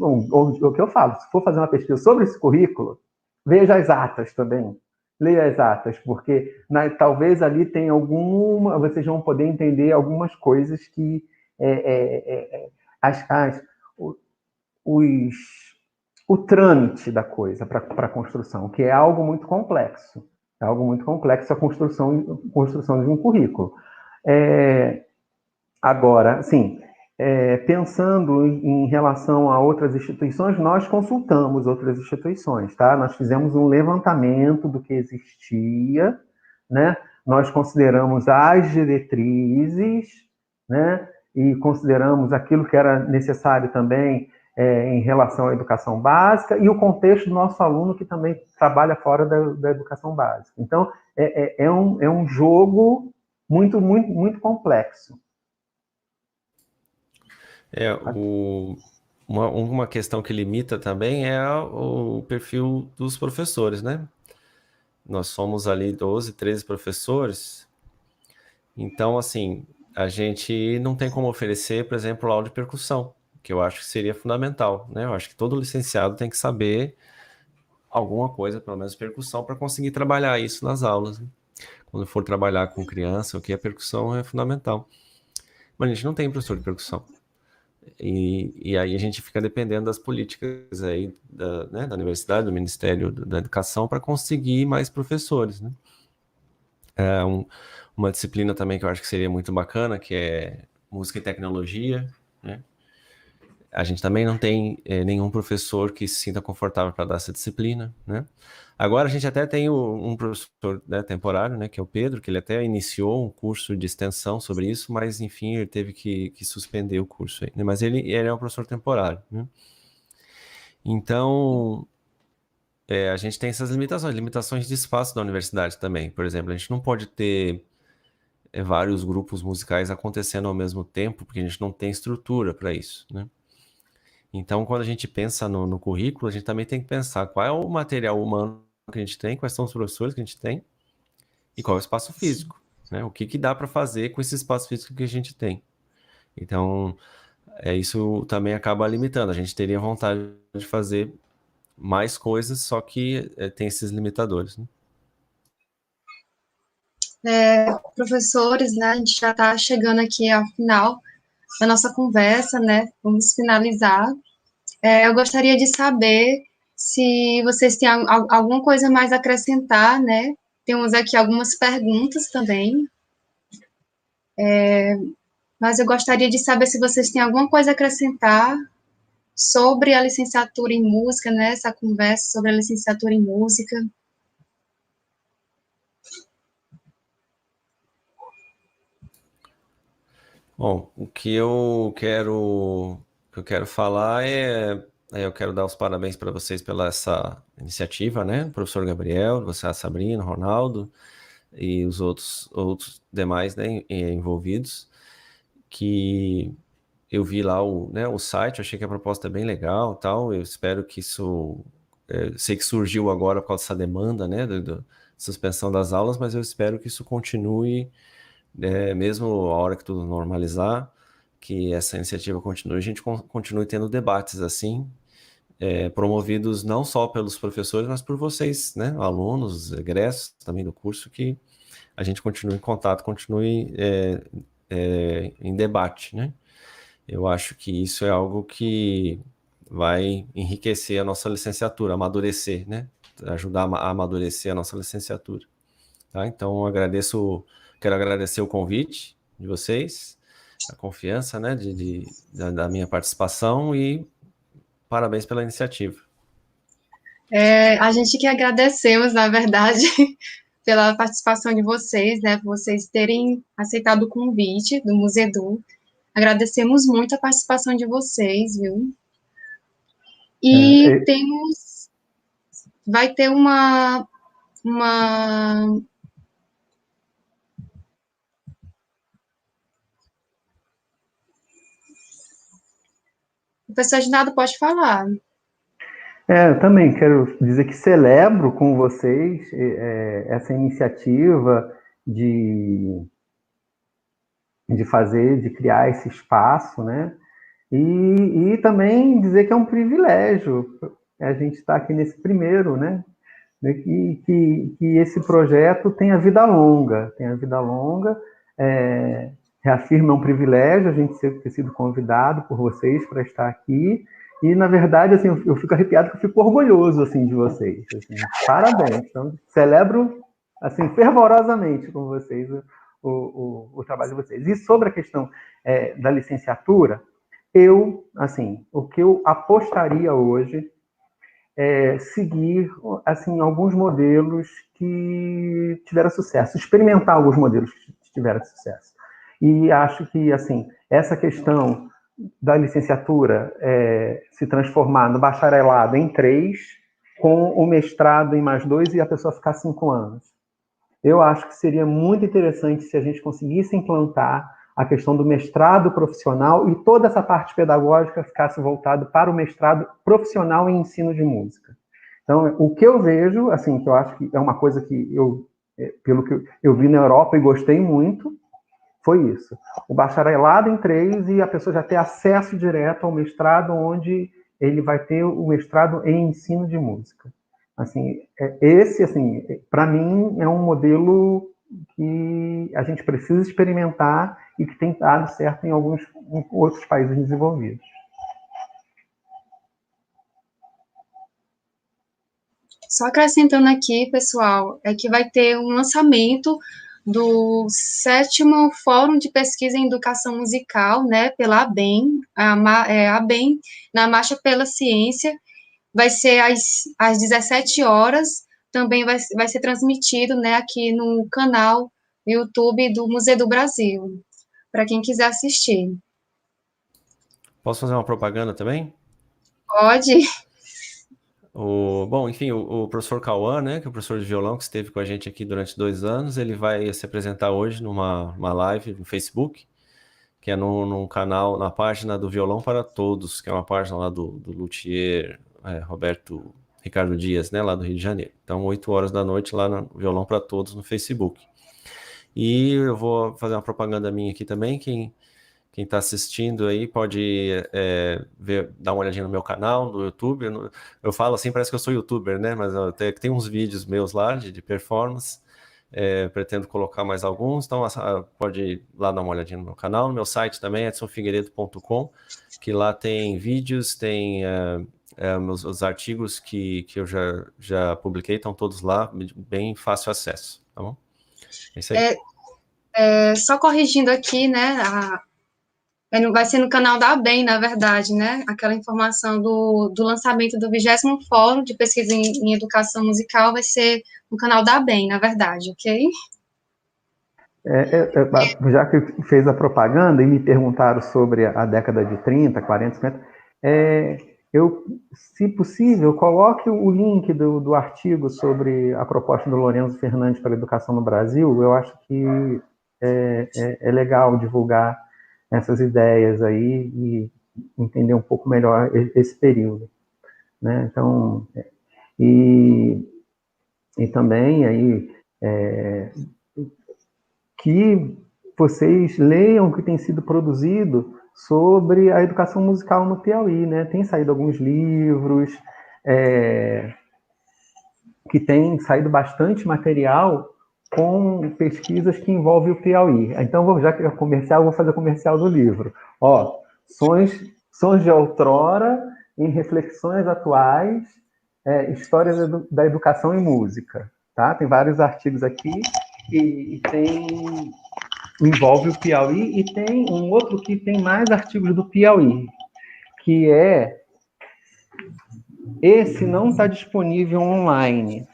o que eu falo, se for fazer uma pesquisa sobre esse currículo, veja as atas também. Leia as atas, porque talvez ali tenha vocês vão poder entender algumas coisas que os, o trâmite da coisa para a construção, que é algo muito complexo. É algo muito complexo a construção de um currículo. Agora, sim, pensando em relação a outras instituições, nós consultamos outras instituições, tá? Nós fizemos um levantamento do que existia, né? Nós consideramos as diretrizes, né? E consideramos aquilo que era necessário também em relação à educação básica e o contexto do nosso aluno que também trabalha fora da educação básica. Então, é um jogo muito, muito, muito complexo. Uma questão que limita também é o perfil dos professores, né? Nós somos ali 12, 13 professores, então, assim, a gente não tem como oferecer, por exemplo, aula de percussão, que eu acho que seria fundamental, né? Eu acho que todo licenciado tem que saber alguma coisa, pelo menos percussão, para conseguir trabalhar isso nas aulas, né? Quando for trabalhar com criança, o que a percussão é fundamental. Mas a gente não tem professor de percussão. E aí a gente fica dependendo das políticas aí da universidade, do Ministério da Educação, para conseguir mais professores, né? Uma disciplina também que eu acho que seria muito bacana, que é música e tecnologia, né? A gente também não tem nenhum professor que se sinta confortável para dar essa disciplina, né? Agora a gente até tem um professor, né, temporário, né, que é o Pedro, que ele até iniciou um curso de extensão sobre isso, mas enfim, ele teve que suspender o curso aí, né? Mas ele é um professor temporário, né? Então, a gente tem essas limitações de espaço da universidade também. Por exemplo, a gente não pode ter vários grupos musicais acontecendo ao mesmo tempo, porque a gente não tem estrutura para isso, né? Então, quando a gente pensa no currículo, a gente também tem que pensar qual é o material humano que a gente tem, quais são os professores que a gente tem e qual é o espaço físico, né? O que dá para fazer com esse espaço físico que a gente tem. Então, isso também acaba limitando. A gente teria vontade de fazer mais coisas, só que tem esses limitadores, né? Professores, né, a gente já está chegando aqui ao final da nossa conversa, né, vamos finalizar. Eu gostaria de saber se vocês têm alguma coisa mais a acrescentar, né, temos aqui algumas perguntas também, mas eu gostaria de saber se vocês têm alguma coisa a acrescentar sobre a licenciatura em música, né, essa conversa sobre a licenciatura em música. Bom, o que eu quero falar eu quero dar os parabéns para vocês pela essa iniciativa, né? O professor Gabriel, você, a Sabrina, o Ronaldo e os outros demais, né, envolvidos, que eu vi lá o site, eu achei que a proposta é bem legal, tal. Eu espero que isso, sei que surgiu agora por causa dessa demanda, né, suspensão das aulas, mas eu espero que isso continue, mesmo a hora que tudo normalizar, que essa iniciativa continue, a gente continue tendo debates assim, promovidos não só pelos professores, mas por vocês, né, alunos, egressos também do curso, que a gente continue em contato, continue em debate, né? Eu acho que isso é algo que vai enriquecer a nossa licenciatura, amadurecer, né? Ajudar a amadurecer a nossa licenciatura. Tá? Então, quero agradecer o convite de vocês, a confiança, né, da minha participação e parabéns pela iniciativa. A gente que agradecemos, na verdade, pela participação de vocês, né, por vocês terem aceitado o convite do Musedu. Agradecemos muito a participação de vocês, viu? E vai ter uma o professor Ginaldo pode falar. Eu também quero dizer que celebro com vocês essa iniciativa de fazer, de criar esse espaço, né? E também dizer que é um privilégio a gente estar aqui nesse primeiro, né? Que esse projeto tenha vida longa, reafirma um privilégio a gente ter sido convidado por vocês para estar aqui, e na verdade, assim, eu fico arrepiado, porque eu fico orgulhoso, assim, de vocês, assim, parabéns, então, celebro, assim, fervorosamente com vocês o trabalho de vocês. E sobre a questão da licenciatura, assim, o que eu apostaria hoje seguir, assim, alguns modelos que tiveram sucesso, experimentar alguns modelos que tiveram sucesso. E acho que, assim, essa questão da licenciatura se transformar no bacharelado em 3, com o mestrado em mais 2 e a pessoa ficar 5 anos. Eu acho que seria muito interessante se a gente conseguisse implantar a questão do mestrado profissional e toda essa parte pedagógica ficasse voltada para o mestrado profissional em ensino de música. Então, o que eu vejo, assim, que eu acho que é uma coisa que pelo que eu vi na Europa e gostei muito, foi isso. O bacharelado em 3 e a pessoa já ter acesso direto ao mestrado, onde ele vai ter o mestrado em ensino de música. Assim, esse, assim, para mim, é um modelo que a gente precisa experimentar e que tem dado certo em alguns outros países desenvolvidos. Só acrescentando aqui, pessoal, é que vai ter um lançamento do 7º Fórum de Pesquisa em Educação Musical, né, pela ABEM, ABEM, na Marcha pela Ciência. Vai ser às 17 horas, também vai ser transmitido, né, aqui no canal YouTube do Museu do Brasil, para quem quiser assistir. Posso fazer uma propaganda também? Pode. Bom, enfim, o professor Cauã, né, que é o professor de violão que esteve com a gente aqui durante 2 anos, ele vai se apresentar hoje numa live no Facebook, que é num canal, na página do Violão para Todos, que é uma página lá do luthier Roberto Ricardo Dias, né, lá do Rio de Janeiro. Então, 8 horas da noite lá no Violão para Todos no Facebook. E eu vou fazer uma propaganda minha aqui também, quem está assistindo aí pode dar uma olhadinha no meu canal, do YouTube. Eu falo assim, parece que eu sou youtuber, né? Mas tem uns vídeos meus lá de performance. Pretendo colocar mais alguns, então pode ir lá dar uma olhadinha no meu canal. No meu site também, edsonfigueiredo.com, que lá tem vídeos, tem os artigos que eu já publiquei, estão todos lá, bem fácil acesso, tá bom? É isso aí. Só corrigindo aqui, né, vai ser no canal da ABEM, na verdade, né? Aquela informação do lançamento do 20º Fórum de Pesquisa em Educação Musical vai ser no canal da ABEM, na verdade, ok? Já que fez a propaganda e me perguntaram sobre a década de 30, 40, 50, se possível, coloque o link do artigo sobre a proposta do Lorenzo Fernandes para a educação no Brasil. Eu acho que é legal divulgar essas ideias aí e entender um pouco melhor esse período, né? Então, e também aí que vocês leiam o que tem sido produzido sobre a educação musical no Piauí, né? Tem saído alguns livros, que tem saído bastante material com pesquisas que envolvem o Piauí. Então, já que é comercial, vou fazer comercial do livro. Sons de outrora em reflexões atuais, histórias da educação em música. Tá? Tem vários artigos aqui e envolve o Piauí, e tem um outro que tem mais artigos do Piauí, que esse não está disponível online,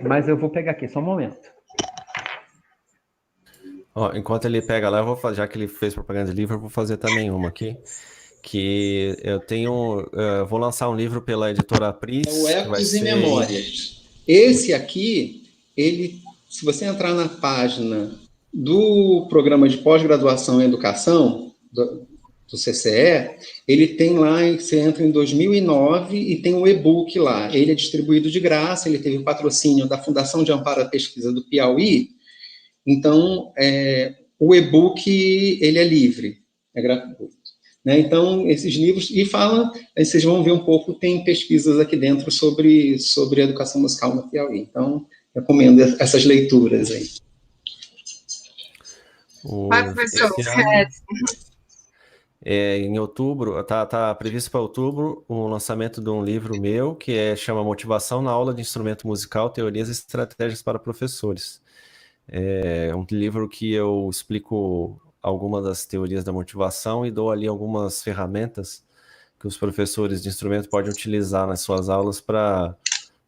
mas eu vou pegar aqui, só um momento. Enquanto ele pega lá, já que ele fez propaganda de livro, eu vou fazer também uma aqui, que eu vou lançar um livro pela editora Apris. O Ecos e Memórias. Esse aqui, se você entrar na página do programa de pós-graduação em educação, do CCE, ele tem lá, você entra em 2009 e tem um e-book lá. Ele é distribuído de graça, ele teve o patrocínio da Fundação de Amparo à Pesquisa do Piauí. Então, o e-book, ele é livre, é gratuito. Né? Então, esses livros, e fala, aí vocês vão ver um pouco, tem pesquisas aqui dentro sobre educação musical no Piauí. Então, recomendo essas leituras aí. Vai, professor. Em outubro, tá previsto para outubro o lançamento de um livro meu que chama Motivação na Aula de Instrumento Musical, Teorias e Estratégias para Professores. É um livro que eu explico algumas das teorias da motivação e dou ali algumas ferramentas que os professores de instrumento podem utilizar nas suas aulas para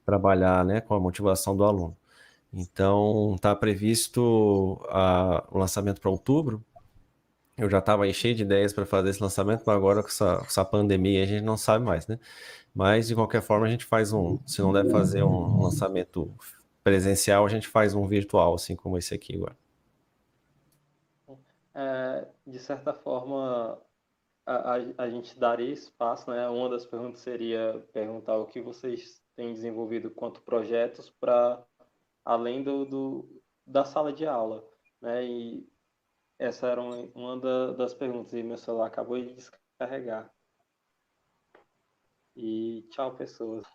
trabalhar, né, com a motivação do aluno. Então, está previsto o lançamento para outubro. Eu já estava cheio de ideias para fazer esse lançamento, mas agora com essa pandemia a gente não sabe mais, né? Mas, de qualquer forma, a gente faz se não der fazer um lançamento presencial, a gente faz um virtual, assim como esse aqui agora. De certa forma, a gente daria espaço, né? Uma das perguntas seria perguntar o que vocês têm desenvolvido quanto projetos para além da sala de aula, né? E essa era uma das perguntas, e meu celular acabou de descarregar. E tchau, pessoas.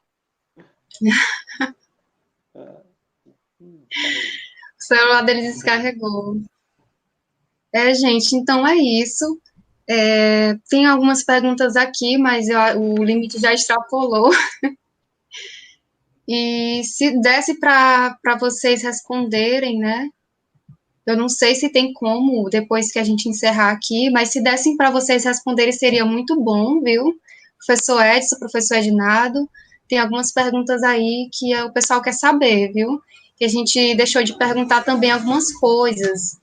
O celular dele descarregou. Gente, então é isso. Tem algumas perguntas aqui, mas o limite já extrapolou. E se desse para vocês responderem, né? Eu não sei se tem como, depois que a gente encerrar aqui, mas se dessem para vocês responderem, seria muito bom, viu? Professor Edson, professor Ednardo, tem algumas perguntas aí que o pessoal quer saber, viu? Que a gente deixou de perguntar também algumas coisas.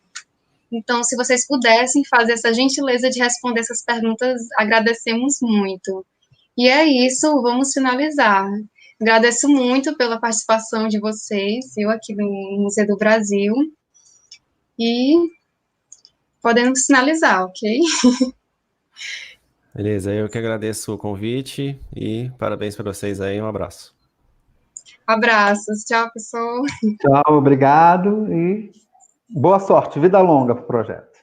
Então, se vocês pudessem fazer essa gentileza de responder essas perguntas, agradecemos muito. E é isso, vamos finalizar. Agradeço muito pela participação de vocês, eu aqui no Museu do Brasil. E podemos finalizar, ok? Beleza, eu que agradeço o convite e parabéns para vocês aí, um abraço. Abraços, tchau, pessoal. Tchau, obrigado e boa sorte, vida longa para o projeto.